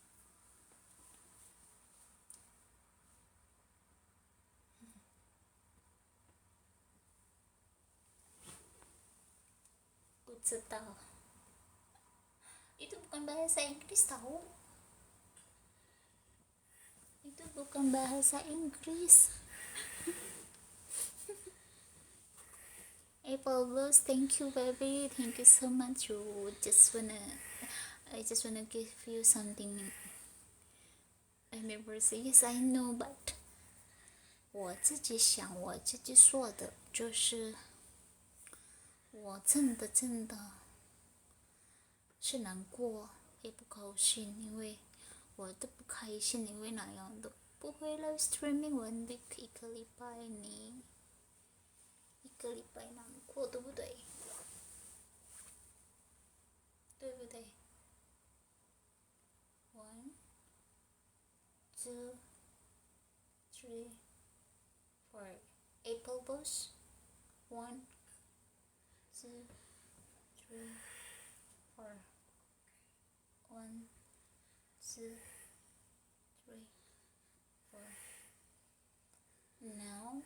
Ku tahu. Itu bukan bahasa Inggris tahu. Itu bukan bahasa Inggris. Apple Blues, thank you baby, thank you so much. I just wanna give you something. I never say yes, I know, but 我自己想，我自己说的就是，我真的是难过，也不高兴，因为我的不开心，因为那样的不会 live streaming 1 week 1个礼拜你。一个礼拜难过，对不对？对不对？One, two, three, four. Apple Bush. One, two, three, four. One, two, three, four. Now.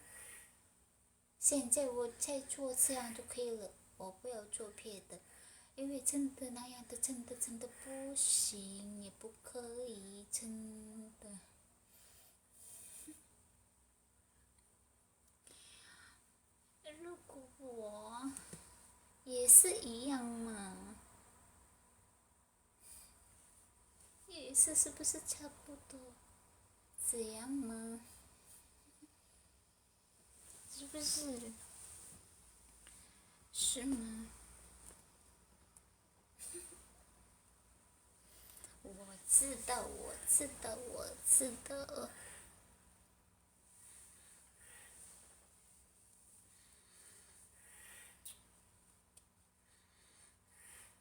现在我再做这样就可以了，我不要做别的，因为真的那样的真的不行，也不可以，真的。如果我也是一样嘛，也是不是差不多这样吗？是不是？是吗？我知道。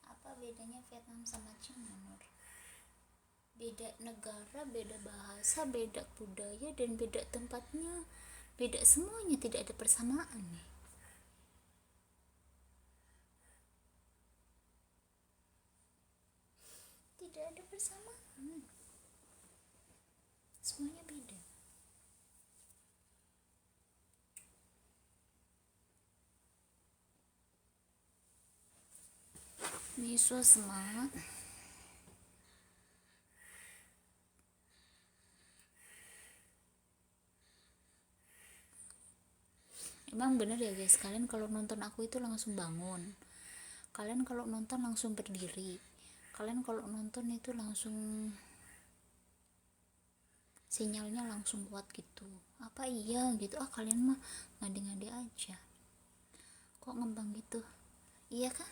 Apa bedanya Vietnam sama Cina, Nur? Beda negara, beda bahasa, beda budaya, dan beda tempatnya, beda semuanya, tidak ada persamaan nih. Tidak ada persamaan, semuanya beda. Ni说什么？ Emang bener ya guys, kalian kalau nonton aku itu langsung bangun, kalian kalau nonton langsung berdiri, kalian kalau nonton itu langsung sinyalnya langsung kuat gitu. Apa iya gitu? Kalian mah ngade-ngade aja, kok ngembang gitu? Iya kah?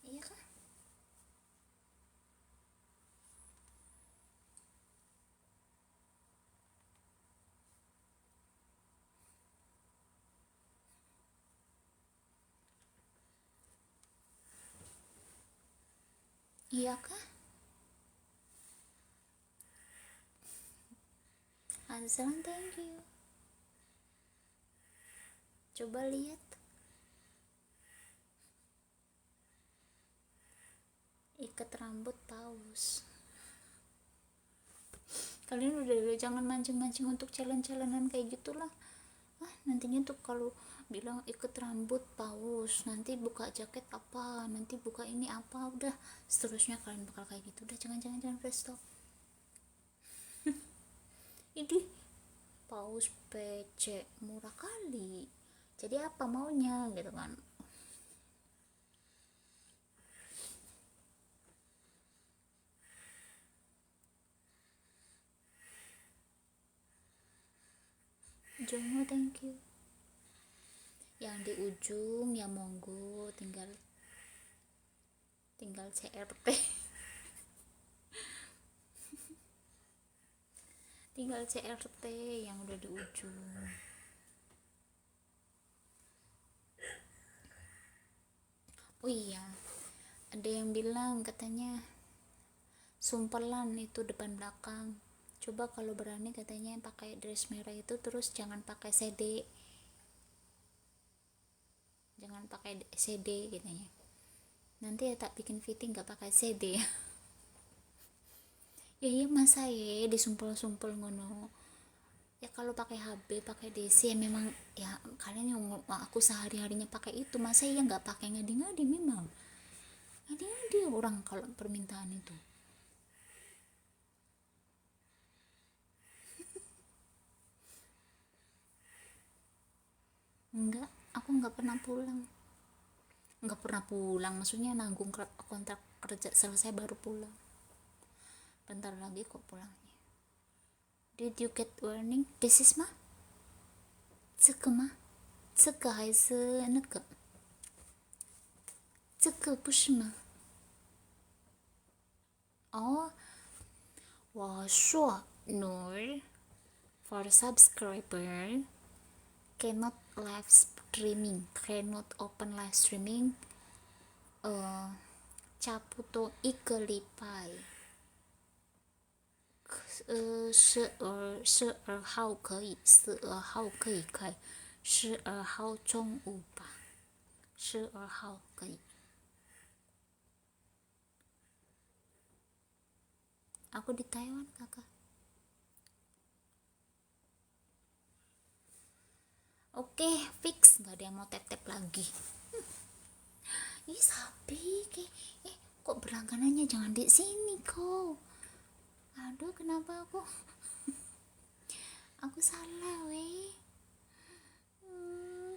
Iya kah? Iya kah? Azlan, thank you. Coba lihat ikat rambut paus. Kalian udah jangan mancing-mancing untuk challenge-challengean kayak gitulah. Nantinya tuh kalau bilang ikat rambut paus, nanti buka jaket apa, nanti buka ini apa, udah seterusnya kalian bakal kayak gitu. Udah jangan press stop. Ini paus PC murah kali, jadi apa maunya gitu kan. Jono, thank you. Yang di ujung ya monggo, tinggal CRT. Tinggal CRT yang udah di ujung. Oh iya, ada yang bilang katanya sumpelan itu depan belakang. Coba kalau berani katanya pakai dress merah itu, terus jangan pakai CD, jangan pakai CD katanya. Nanti ya tak bikin fitting nggak pakai CD ya. Ya iya masa ya disumpel-sumpel ngono. Ya kalau pakai HB, pakai DC ya memang ya kalian yang aku sehari-harinya pakai itu, masa ya nggak pakai ngadi-ngadi. Memang ngadi-ngadi orang kalau permintaan itu. Enggak, aku nggak pernah pulang, maksudnya nanggung kontrak kerja selesai baru pulang. Bentar lagi kok pulangnya. Did you get warning? This is 吗？这个吗？这个还是那个？这个不是吗？哦，我说 Nur For subscriber cannot open live streaming 差不多1个礼拜12号可以开12号中午吧12号可以aku di Taiwan kakak oke fix nggak ada yang mau tap lagi ih sapi kok berlangganannya jangan di sini kok aduh kenapa aku salah weh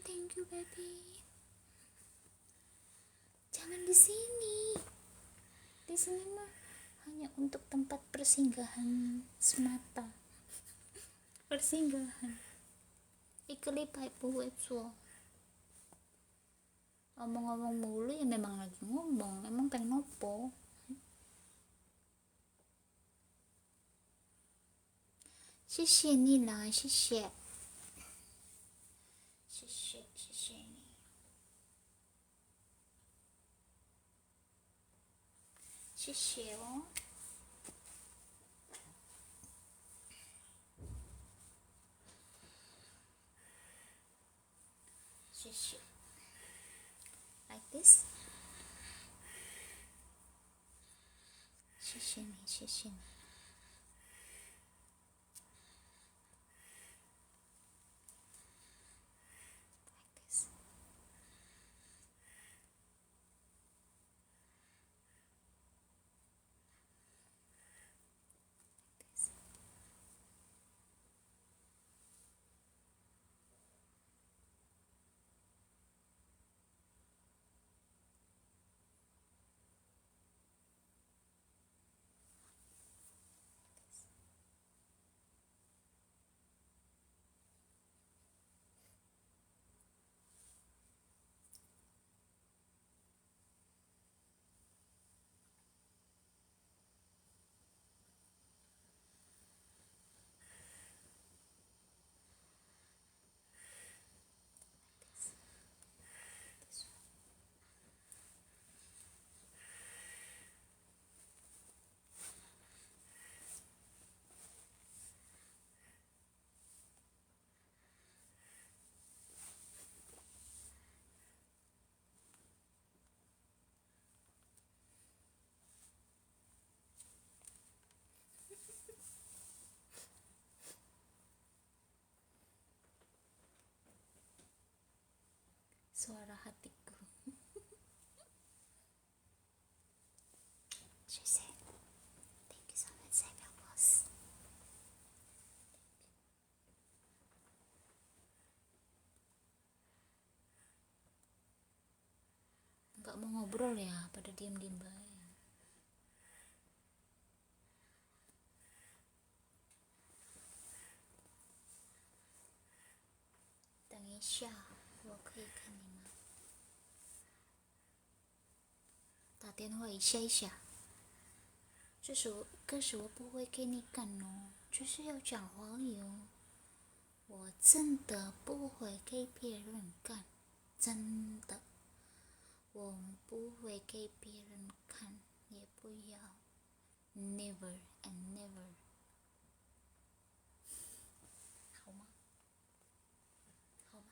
thank you baby jangan di sini mah hanya untuk tempat persinggahan semata persinggahan ikelipai puwetsuo ngomong-ngomong mulu ya memang lagi ngomong emang pengen nopo Xie ni lah, xie ni. 谢谢哦。谢谢。Like this。谢谢你，谢谢你。Suara hatiku. She's thank you so much, Saga Boss. Nggak mau ngobrol ya, pada diam-diam baik.等一下，我可以看你吗？打电话一下。可是我不会给你看哦，就是要讲华语哦。我真的不会给别人看，真的，我不会给别人看，也不要 ，never and never， 好吗？好吗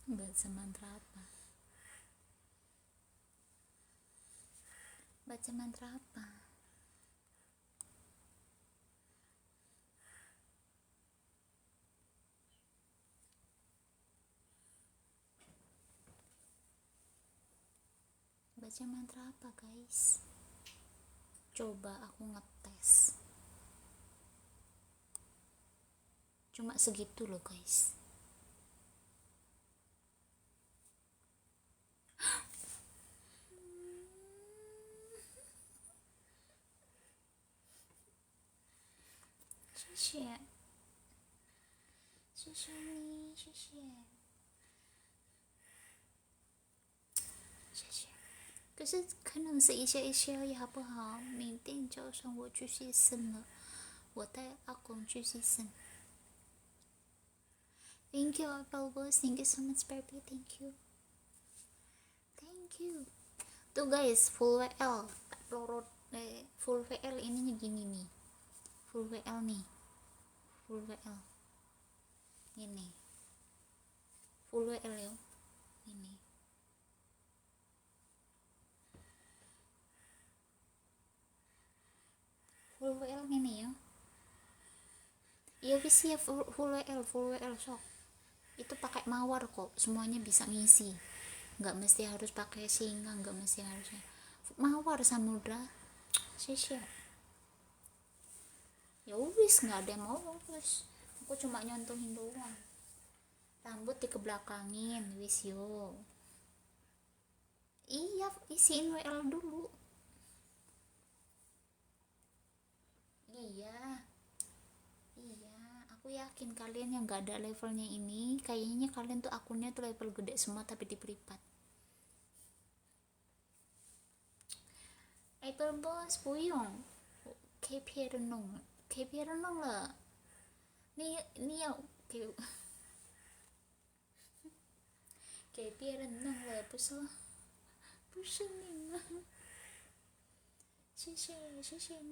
？Baca mantra apa? Baca mantra apa? Baca mantra apa guys? Coba aku ngetes. Cuma segitu loh guys. Shit. 谢谢你，谢谢，谢谢。可是可能是一些也好不好？明天早上我去洗肾了，我带阿公去洗肾。Thank you, Apple Boss. Thank you so much, baby. Thank you. Thank you. Tuh guys, full WL. Full WL ininya gini nih. Full WL nih. Full WL. Ini. Full WL ya. Ini. Full WL ini ya. Iya bisa ya full WL sok. Itu pakai mawar kok, semuanya bisa ngisi. Nggak mesti harus pakai singa, nggak mesti harus mawar samudra. Siap. Ya wis nggak ada yang mau wis. Aku cuma nyontohin doang. Rambut dikebelakangin wis yo. Iya, isiin WL dulu. Iya. Aku yakin kalian yang gak ada levelnya ini kayaknya kalian tuh akunnya tuh level gede semua tapi di privat. Apple Boss Puyong KP renung lah nih ya KP renung lah不是你吗谢谢你谢谢你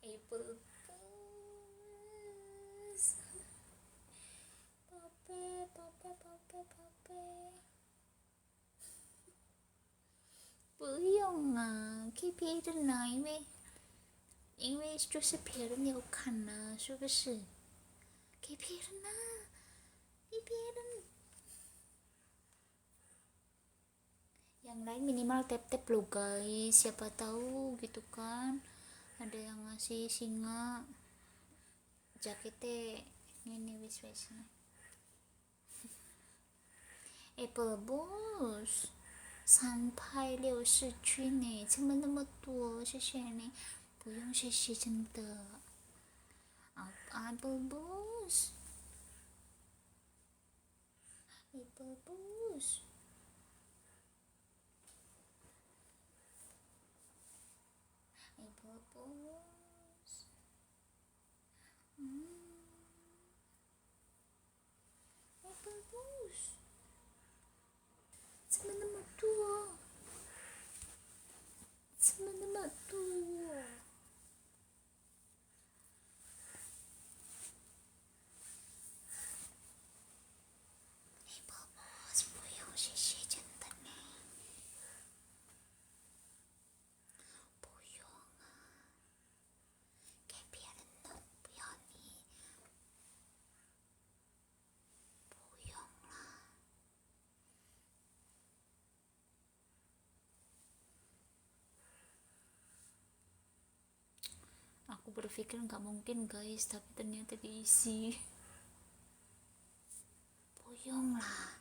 Apple Boss 宝贝不用啊 KP 的呢因为就是别人有看呢是不是给别人呢给别人yang lain minimal tap lo guys, siapa tahu gitu kan ada yang ngasih singa jaketnya ini wis Apple Boss 3拍6市区呢怎么那么多谢谢你不用谢谢真的Apple Boss Apple Boss Apple Boss Apple Boss 怎么那么多Apple Boss 不用谢谢真的呢不用啊给别人弄不要你不用啦aku berpikir nggak mungkin guys tapi ternyata diisi 不用啦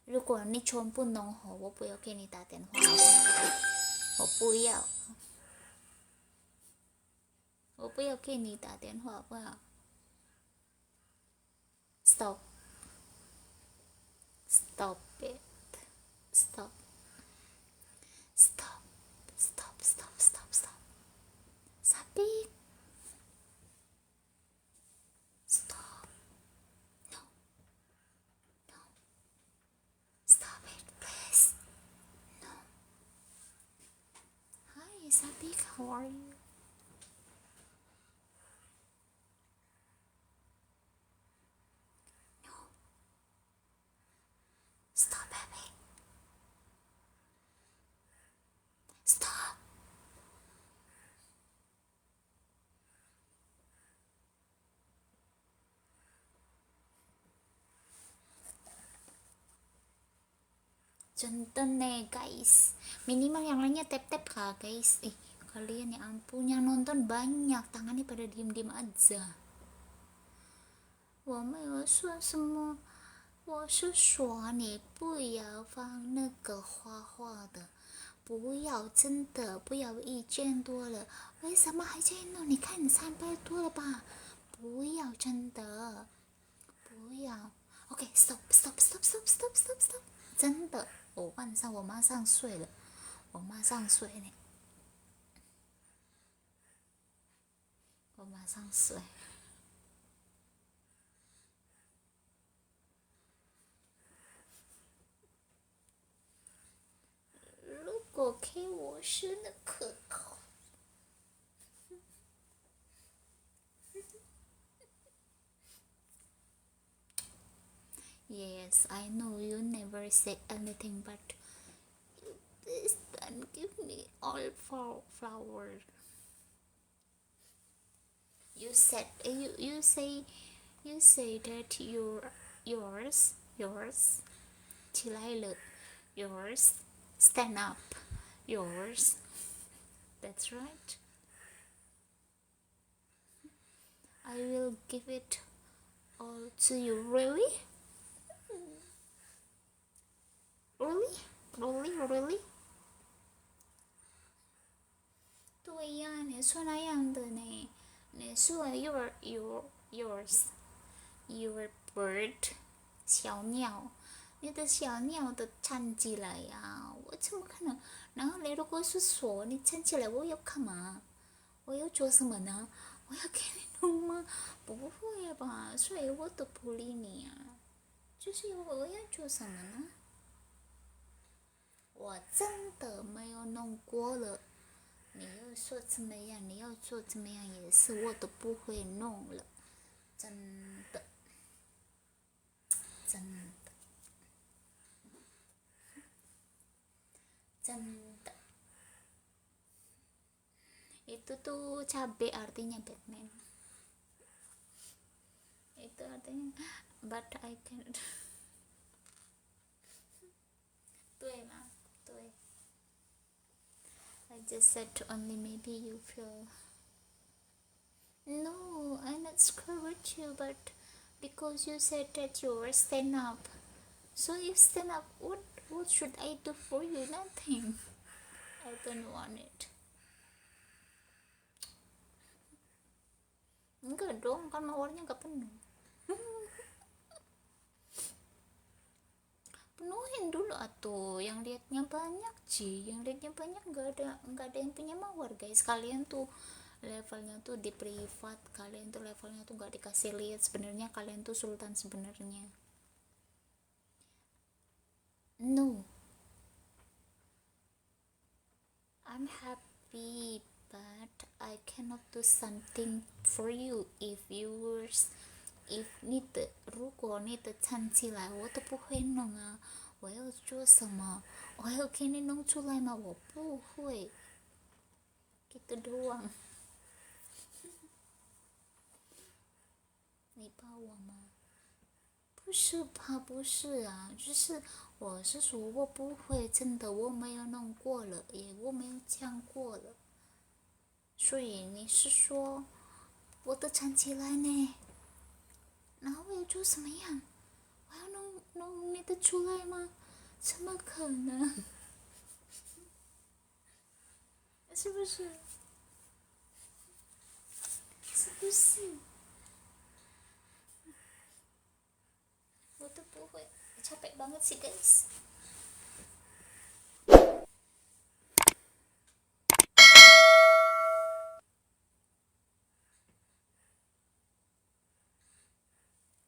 如果你全部弄好我不要给你打电话我不要给你打电话好不好 stop it stop Sapik stop no stop it please no hi Sapik how are you no stop baby stop contoh nih guys minimal yang lainnya tap kah guys kalian ya ampun yang nonton banyak tangannya pada diem aja 我没有说什么我是说你不要放那个花花的，不要，真的不要1000多了，为什么还在弄？你看你300多了吧？不要，真的不要。OK，stop，stop，stop，stop，stop，stop，真的，晚上我马上睡了，我马上睡呢，我马上睡。如果给我是那可口。Yes, I know you never say anything, but you please don't give me all flower. You said you say that yours till I look yours stand up yours. That's right. I will give it all to you. Really? Really? Really? Really? 对呀，你说那样的呢？你说 yours your bird 小鸟，你的小鸟的站起来呀，我怎么可能？然后你如果是说你站起来，我要干嘛？我要做什么呢？我要给你弄吗？不会吧，所以我都不理你啊。就是我要做什么呢？我真的没有弄过了。你要说怎么样，你要做怎么样也是，我都不会弄了，真的，真的，真的。Itu tuh cabe artinya Batman. Itu artinya, but I can't. 对吗？对。I just said only maybe you feel. No, I'm not scared with you, but because you said that you were stand up. So you stand up, what should I do for you? Nothing. I don't want it. Enggak dong, kan mawarnya nggak penuh. Penuhin dulu atuh, yang liatnya banyak sih, yang liatnya banyak nggak ada yang punya mawar guys. Kalian tuh levelnya tuh di privat, kalian tuh levelnya tuh nggak dikasih lihat, sebenarnya kalian tuh sultan sebenarnya. No, I'm happy, but I cannot do something for you if 你的如果你的站起来，我都不会弄啊。我要做什么？我要给你弄出来吗？我不会。Gitu doang. 你抱我吗？不是吧，不是啊，就是我是说我不会，真的我没有弄过了，也我没有讲过了。所以你是说我的站起来呢？然后我要做什么样？我要弄你的出来吗？怎么可能？是不是？是不是？我都不会，capek banget sih guys。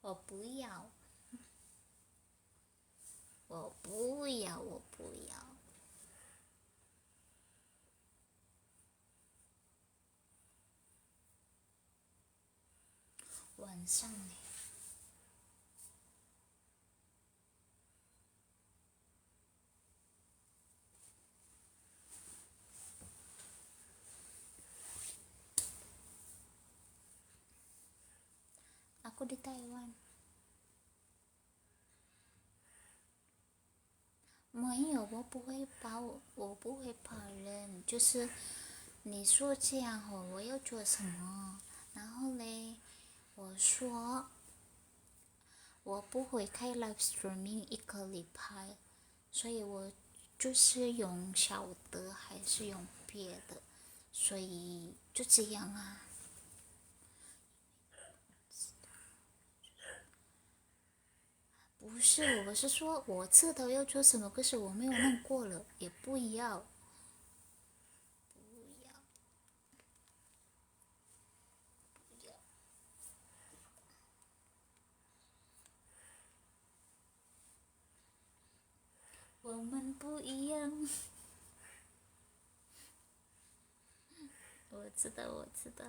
我不要，我不要，我不要。晚上呢？Aku di Taiwan。没有，我不会怕人，就是你说这样哦，我要做什么？然后嘞，我说我不会开 live streaming 一个礼拜，所以我就是用小的还是用别的，所以就这样啊。不是，我是说我知道要做什么，可是我没有弄过了，也不要。我们不一样。我知道，我知道。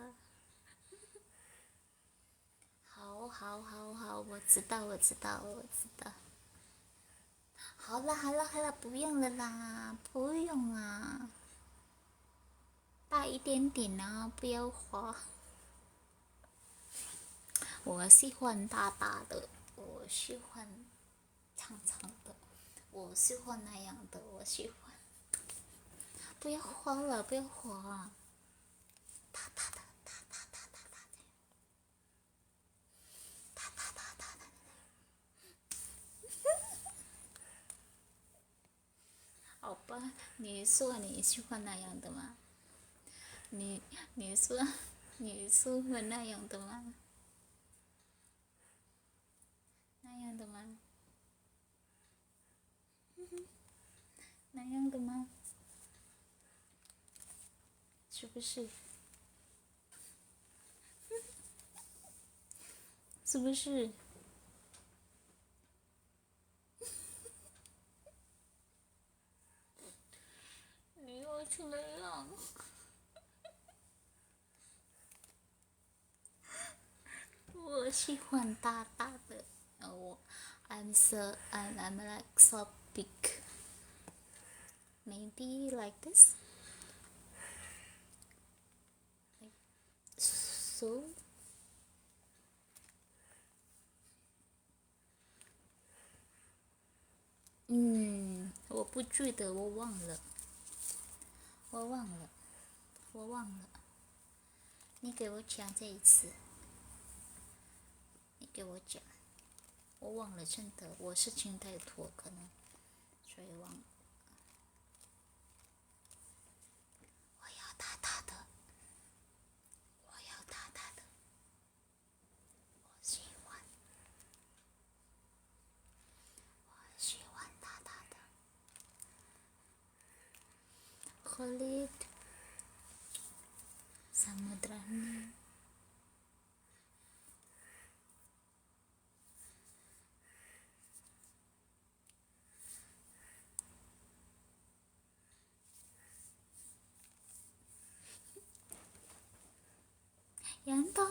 好，好，好，好，我知道，我知道，我知道。好了，好了，好了，不用了啦，不用啊，大一点点啊，不要花。我喜欢大大的，我喜欢长长的，我喜欢那样的，我喜欢。不要花了，不要花。大大的，大大大大大的，大大大大的。好吧，你说你喜欢那样的吗？你说你喜欢那样的吗？那样的吗？那样的吗？是不是？是不是？你要去那样？我喜欢大大的。我 I'm like so big. Maybe like this. Like so. 我不记得，我忘了，我忘了，我忘了。你给我讲这一次，你给我讲，我忘了，真的，我事情太多，可能，所以忘了。我要大大的，我要大大的，我喜欢，我喜欢大大的。Khalid, Samudrani. Yanto.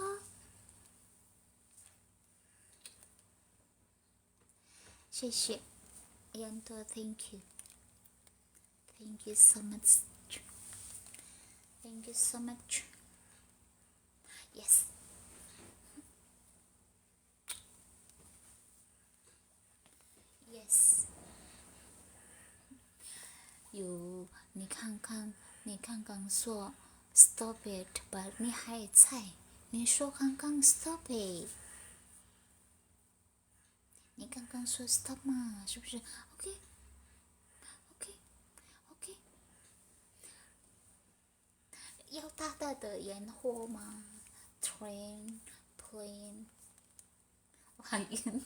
Xie Yanto, thank you. Thank you so much. Thank you so much. Yes. Yes. 有，你看看，你刚刚说 stop it，but 你还在，你说刚刚 stop it，你刚刚说 stop 嘛，是不是 ？OK OK OK，要大大的烟火吗？Train plane，海烟。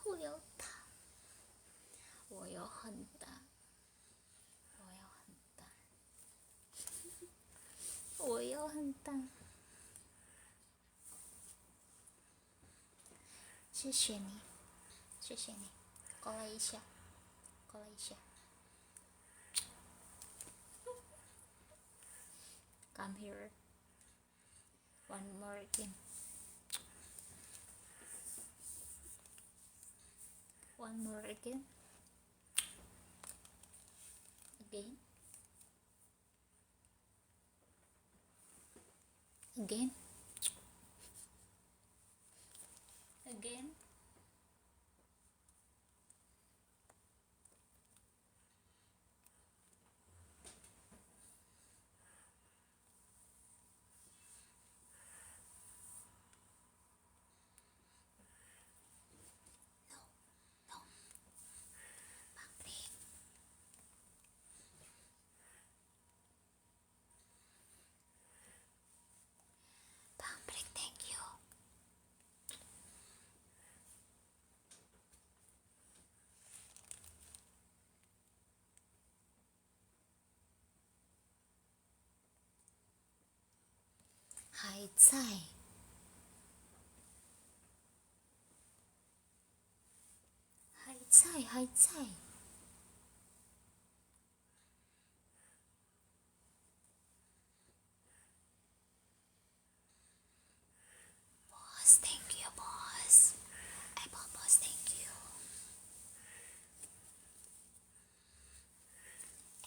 我要大，我要很大，我要很大，我要很大。谢谢你，谢谢你，过来一下，过来一下。Come here. One more again. One more again. Again. Again. Again. Hai Tsai. Hai Tsai, hai Tsai. Boss, thank you, boss. Apple boss, thank you.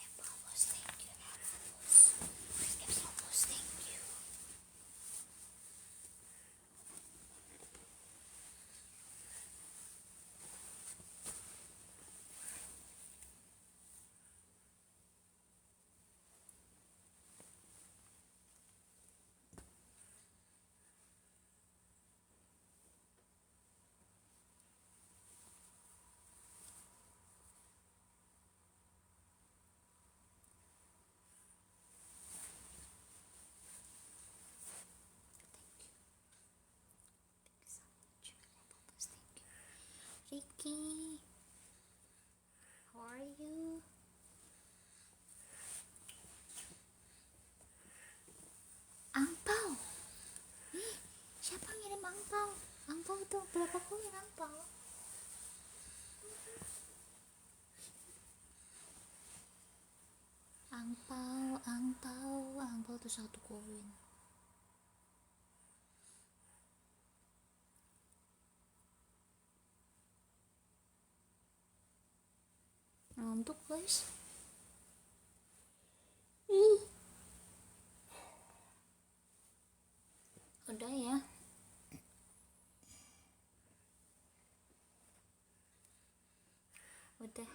Apple boss, thank you. Apple boss. Apple boss, thank you. Ricky, how are you? Angpau. Ih, siapa ngirim angpau? Angpau tuh berapa koin angpau? Angpau tuh 1 koin. Ngantuk guys. Udah ya. Udah.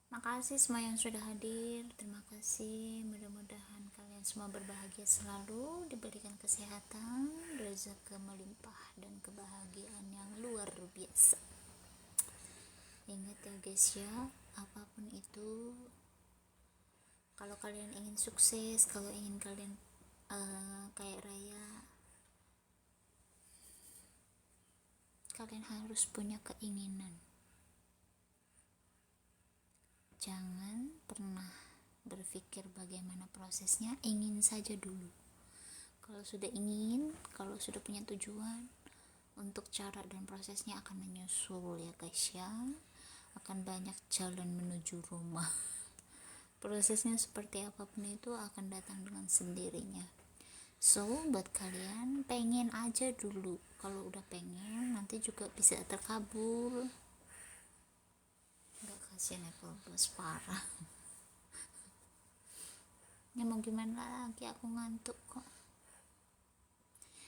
Makasih semua yang sudah hadir. Terima kasih. Mudah-mudahan kalian semua berbahagia selalu, diberikan kesehatan, rezeki melimpah, dan kebahagiaan yang luar biasa. Ingat ya guys ya, apapun itu, kalau kalian ingin sukses, kalau ingin kalian kayak raya, kalian harus punya keinginan. Jangan pernah berpikir bagaimana prosesnya, ingin saja dulu. Kalau sudah ingin, kalau sudah punya tujuan, untuk cara dan prosesnya akan menyusul ya guys ya. Akan banyak jalan menuju rumah. Prosesnya seperti apapun itu akan datang dengan sendirinya. So, buat kalian pengen aja dulu. Kalau udah pengen, nanti juga bisa terkabul. Gak kasihan Apple Bos, parah. Ya mau gimana lagi, aku ngantuk kok.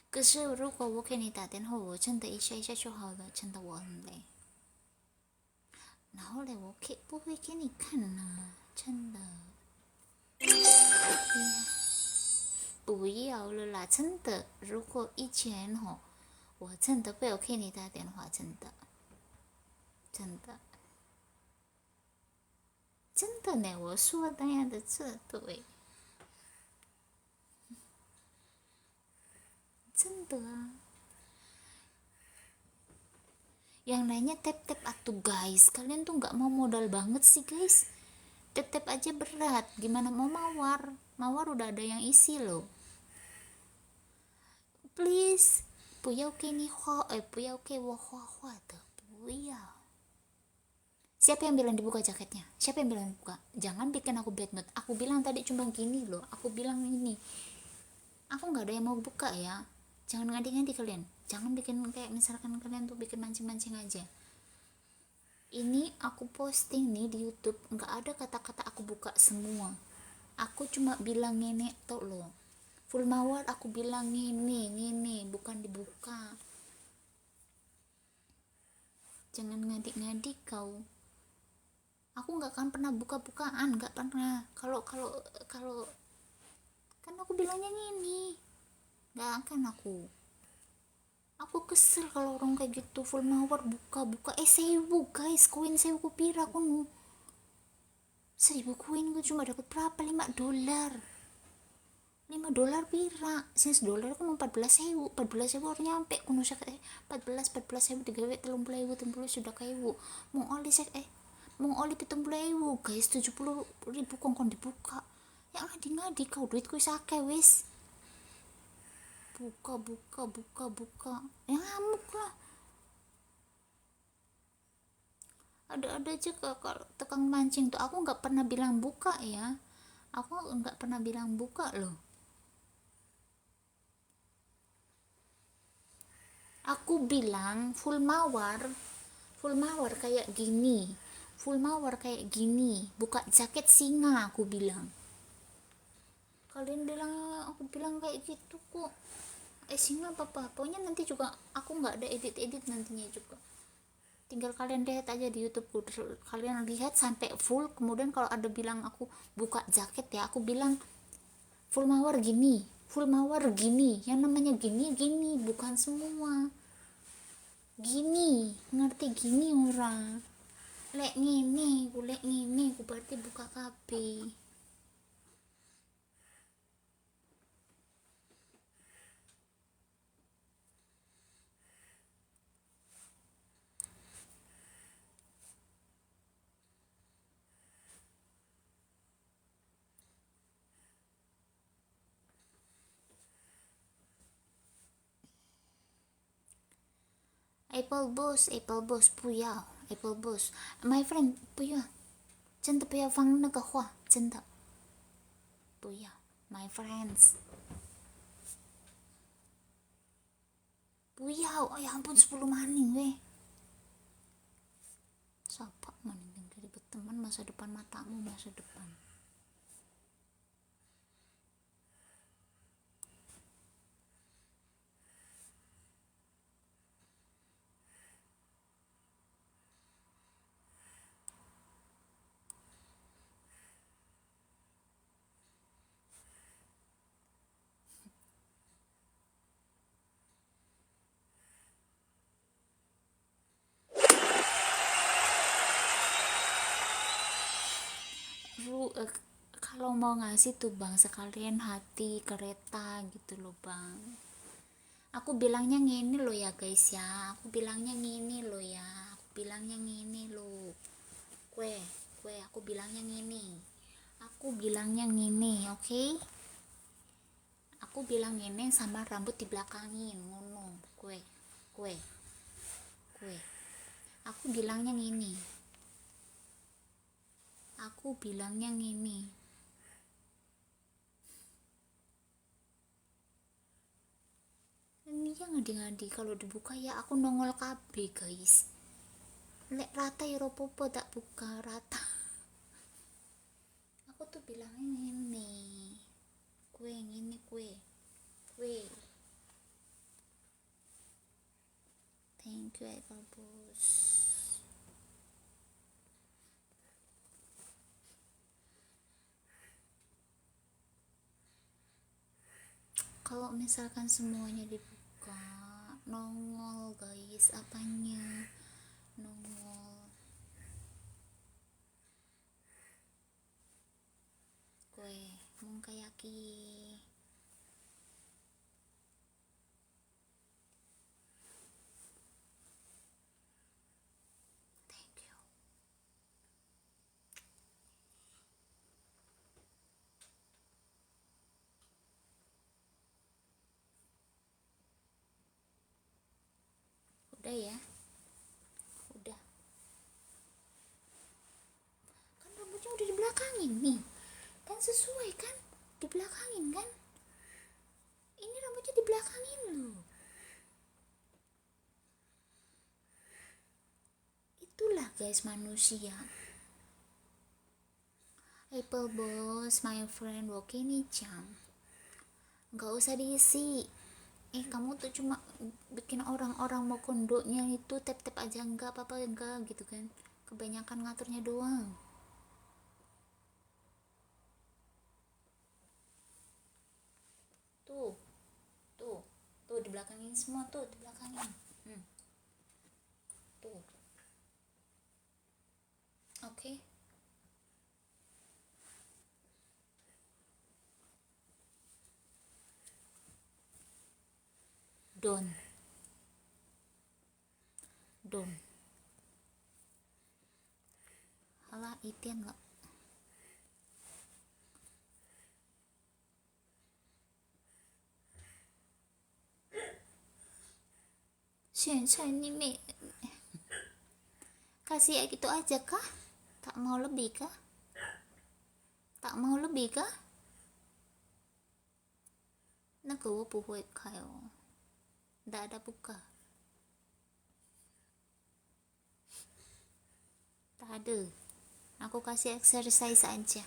可是如果我给你打电话，我真的一下一下就好了，真的我很累。然后嘞，我可以不会给你看呢，真的。不要了啦，真的。如果以前我真的不要给你打电话，真的，真的，真的呢，我说的那样的这对，真的啊。Yang lainnya tap-tap atuh guys, kalian tuh nggak mau modal banget sih guys. Tap-tap aja berat, gimana mau mawar? Mawar udah ada yang isi loh. Please, 不要给你画，不要给我画画的，不要。Siapa yang bilang dibuka jaketnya? Siapa yang bilang dibuka? Jangan bikin aku bad mood. Aku bilang tadi cuma gini loh. Aku bilang ini. Aku nggak ada yang mau buka ya. Jangan ngadi-ngadi kalian. Jangan bikin kayak misalkan kalian tuh bikin mancing-mancing aja. Ini aku posting nih di YouTube. Nggak ada kata-kata aku buka semua. Aku cuma bilang nenek tuh loh. Full mawar aku bilang ngene, bukan dibuka. Jangan ngadi-ngadi kau. Aku nggak akan pernah buka-bukaan, nggak pernah. Kalau kan aku bilangnya gini, nggak akan aku kesel kalau orang kayak gitu. Full mawar buka 1000 guys, koin 1000 pira kuno, 1000 koin gue cuma dapat berapa, $5. $5 pira, since dolar kan 14.000 harus nyampe kuno saya 14.000 digawe 30.000 sudah kayak mau oli mau oli 70.000 guys, 70.000 kongkong dibuka. Ya ngadi-ngadi kau, duitku sakit wis. buka ya ngamuk lah. Ada aja kalau tukang mancing tuh, aku nggak pernah bilang buka ya, aku nggak pernah bilang buka loh. Aku bilang full mawar kayak gini, buka jaket singa, aku bilang. Kalian bilang aku bilang kayak gitu kok. Singa apa pokoknya nanti juga aku nggak ada edit nantinya juga, tinggal kalian lihat aja di YouTube, kalian lihat sampai full. Kemudian kalau ada bilang aku buka jaket ya, aku bilang full mawar gini, yang namanya gini bukan semua gini, ngerti gini orang. Lek ngene ku berarti buka kabeh. Apple boss不要 Apple boss my friend 不要，真的不要放那个话，真的不要 my friends， 不要。哎ya ampun 10 maning weh, siapa maning dari berteman masa depan matamu, masa depan. Kalau mau ngasih tuh bang, sekalian hati kereta gitu loh bang. Aku bilangnya ngini loh ya guys ya, aku bilangnya ngini loh ya, aku bilangnya ngini loh. Kue aku bilangnya ngini, oke okay? Aku bilang ngini sama rambut dibelakangin ngono. Kue aku bilangnya ngini, ini ya ngadi-ngadi kalau dibuka ya aku nongol KB guys. Lek rata ya ropopo tak buka rata. Aku tuh bilangnya ngini, kue thank you Apple Boss. Kalau misalkan semuanya dibuka nongol guys, apanya nongol. Kue mungkayaki thank you. Udah ya, udah kan rambutnya udah di belakangin nih kan, sesuai kan, di belakangin kan, ini rambutnya di belakangin loh. Itulah guys manusia. Apple Boss my friend Wokini-chan, nggak usah diisi. Kamu tuh cuma bikin orang-orang mau kondoknya itu tap-tap aja, enggak apa-apa enggak gitu kan, kebanyakan ngaturnya doang. Tuh di belakangin semua, tuh di belakangin. Tuh oke okay. Don halah itian nggak. Ini kasih ya gitu aja kah? Tak mau lebih kah? Tak mau lebih kah? 那个我不会开哦 Nggak ada buka. Tak ada. Aku kasih exercise aja.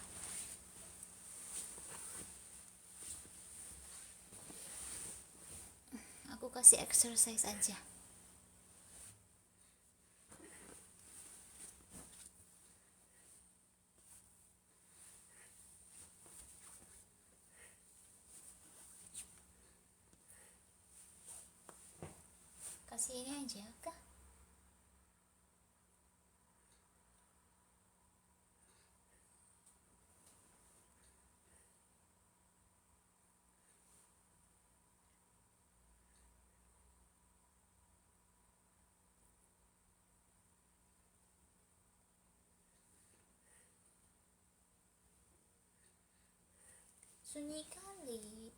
Aku kasih exercise aja. Kasih ini aja kah? Sunyi kali.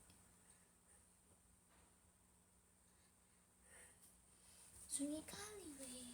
Sunyi kali weh.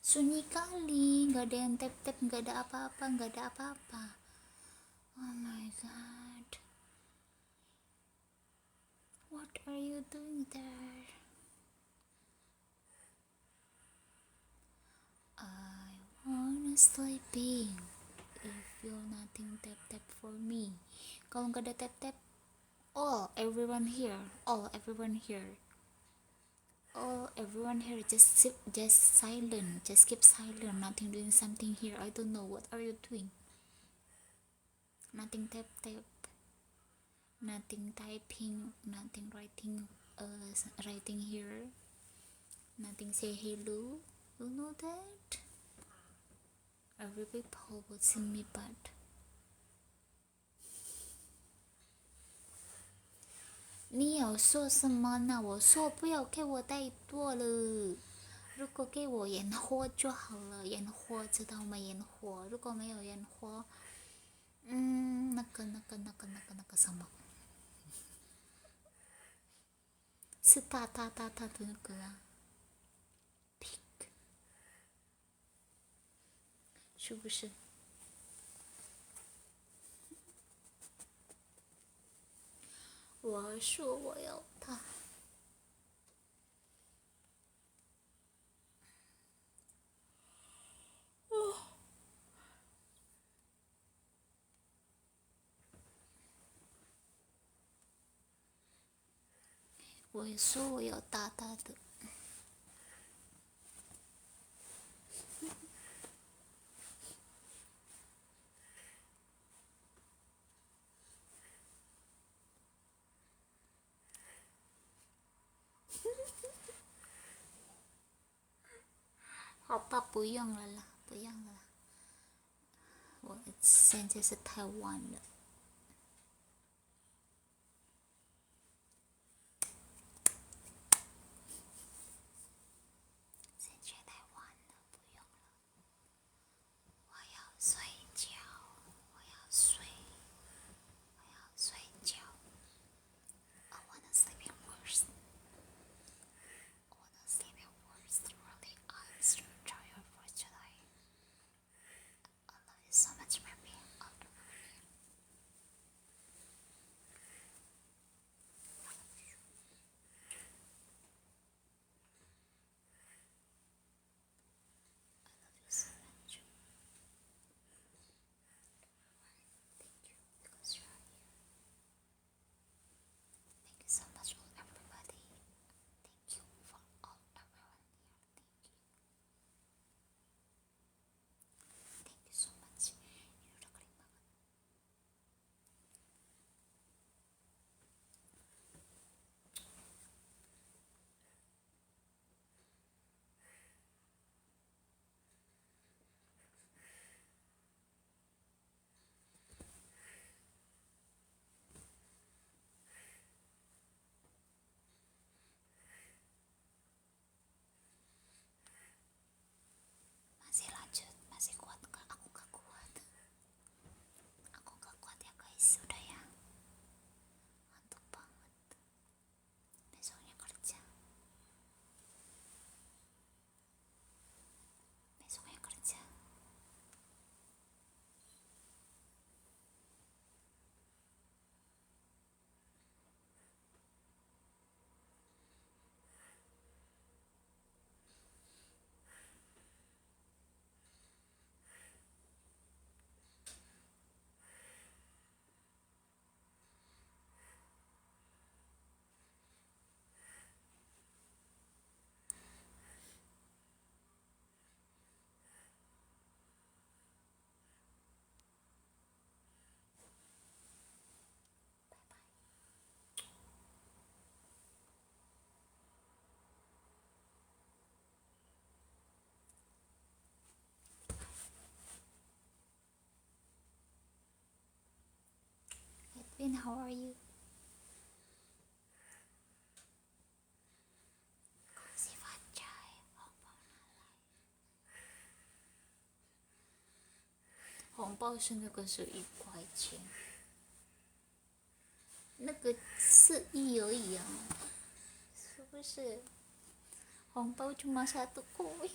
Sunyi kali, nggak ada yang tap-tap, nggak ada apa-apa, nggak ada apa-apa. Oh my god. What are you doing there? I wanna sleeping. If you're nothing tap-tap for me. Kalau nggak ada tap-tap, everyone here. Everyone here. Everyone here, just silent. Just keep silent. Nothing doing something here. I don't know. What are you doing? Nothing tap-tap. Nothing typing. Nothing writing. Writing here. Nothing say hello. You know that? Every people will see me but 你有说什么呢？我说不要给我带多了，如果给我烟火就好了，烟火知道吗？烟火，如果没有烟火，那个什么，是大的那个啊 ，pig，是不是？我说我要大。我说我要大大的。不用了啦，我现在是台湾的。我要睡觉，I wanna sleep in worse. I wanna sleep in worse. Really, I'm so tired for today. I love you so much, baby. I love you so much. Thank you because you're here. Thank you so much for everybody. Thank you for all everyone here. Thank you so much. Ini udah kering banget. Masih lanjut, masih kuat nggak? Aku nggak kuat. Aku nggak kuat ya guys, udah ya. Ngantuk banget. Besoknya kerja. Besoknya kerja. Edwin, how are you? Si Facai,红包是那个是1块钱，那个4亿而已啊，是不是？红包cuma 1 koin.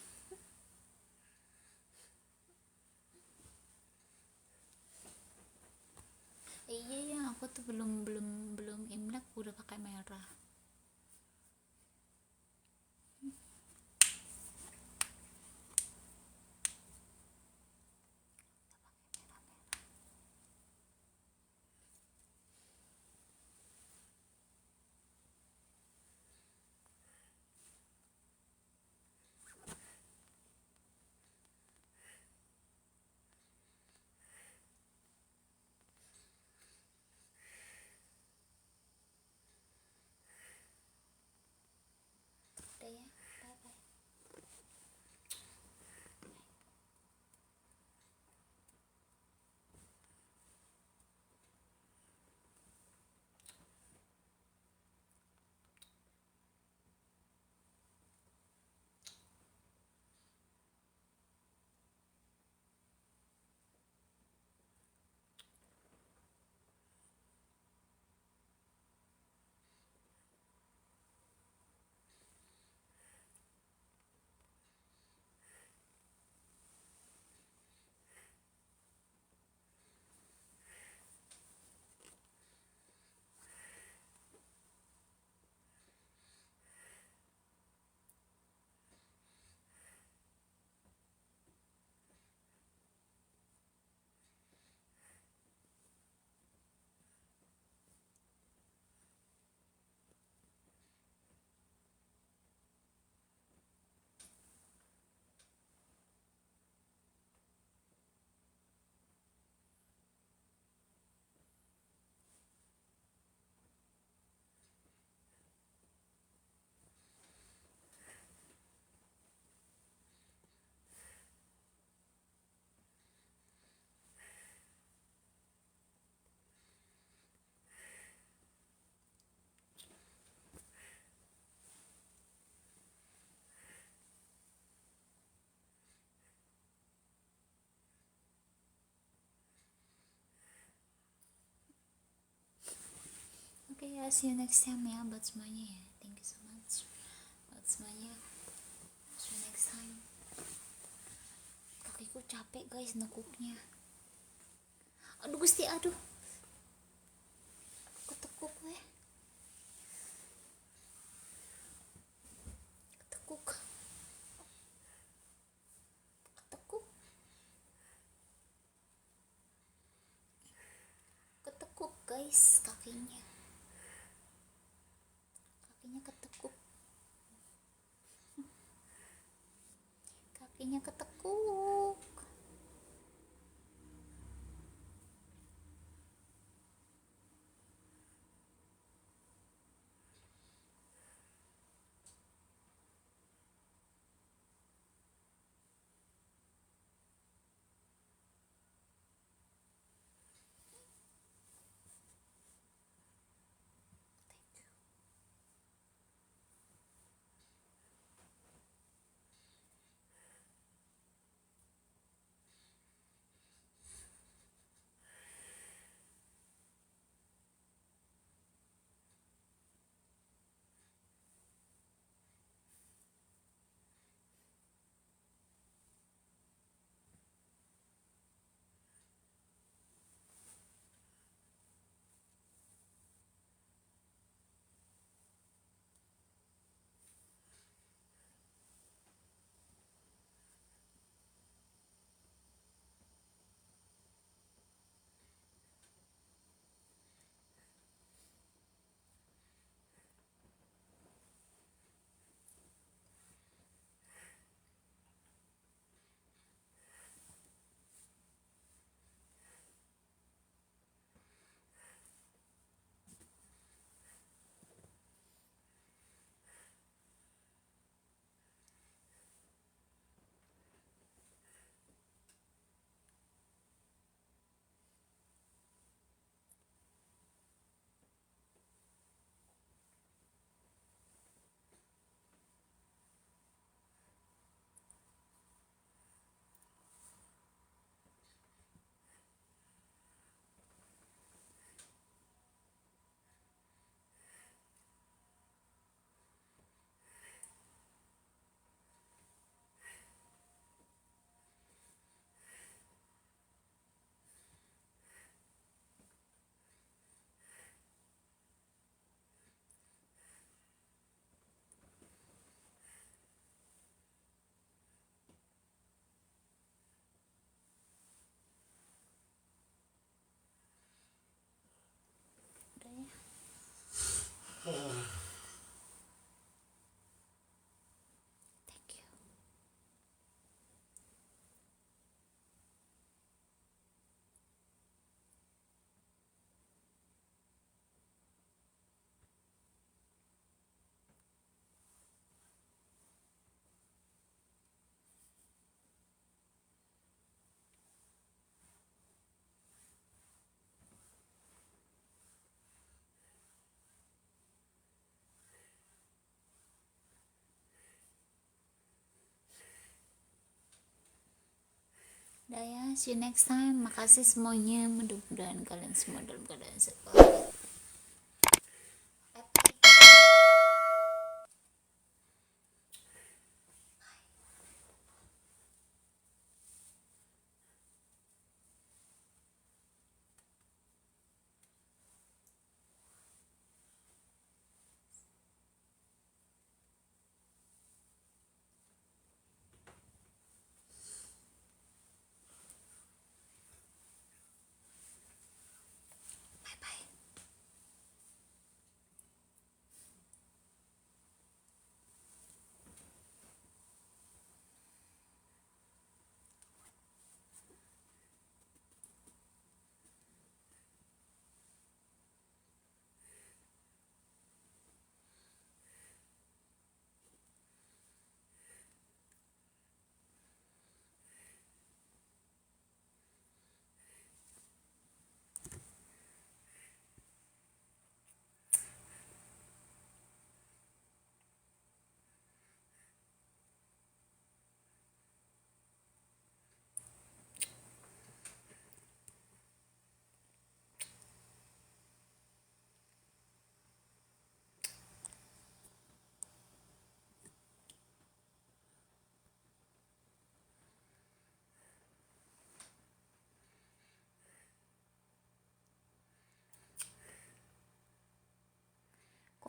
Iya ya, aku tuh belum Imlek udah pakai merah. Oke ya, see you next time ya buat semuanya ya. Thank you so much buat semuanya. See you next time. Kakiku capek guys nekuknya. Aduh gusti, aduh ketekuk weh, ketekuk, ketekuk, ketekuk guys, kakinya ketekuk, kakinya ketekuk. Udah ya. Thank you. Udah ya, see you next time. Makasih semuanya, mudah-mudahan kalian semua dalam keadaan sehat. Bye bye.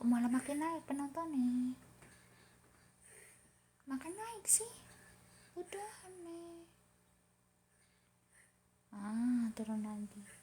malah makin naik penontonnya, makin naik sih, udah nih turun lagi.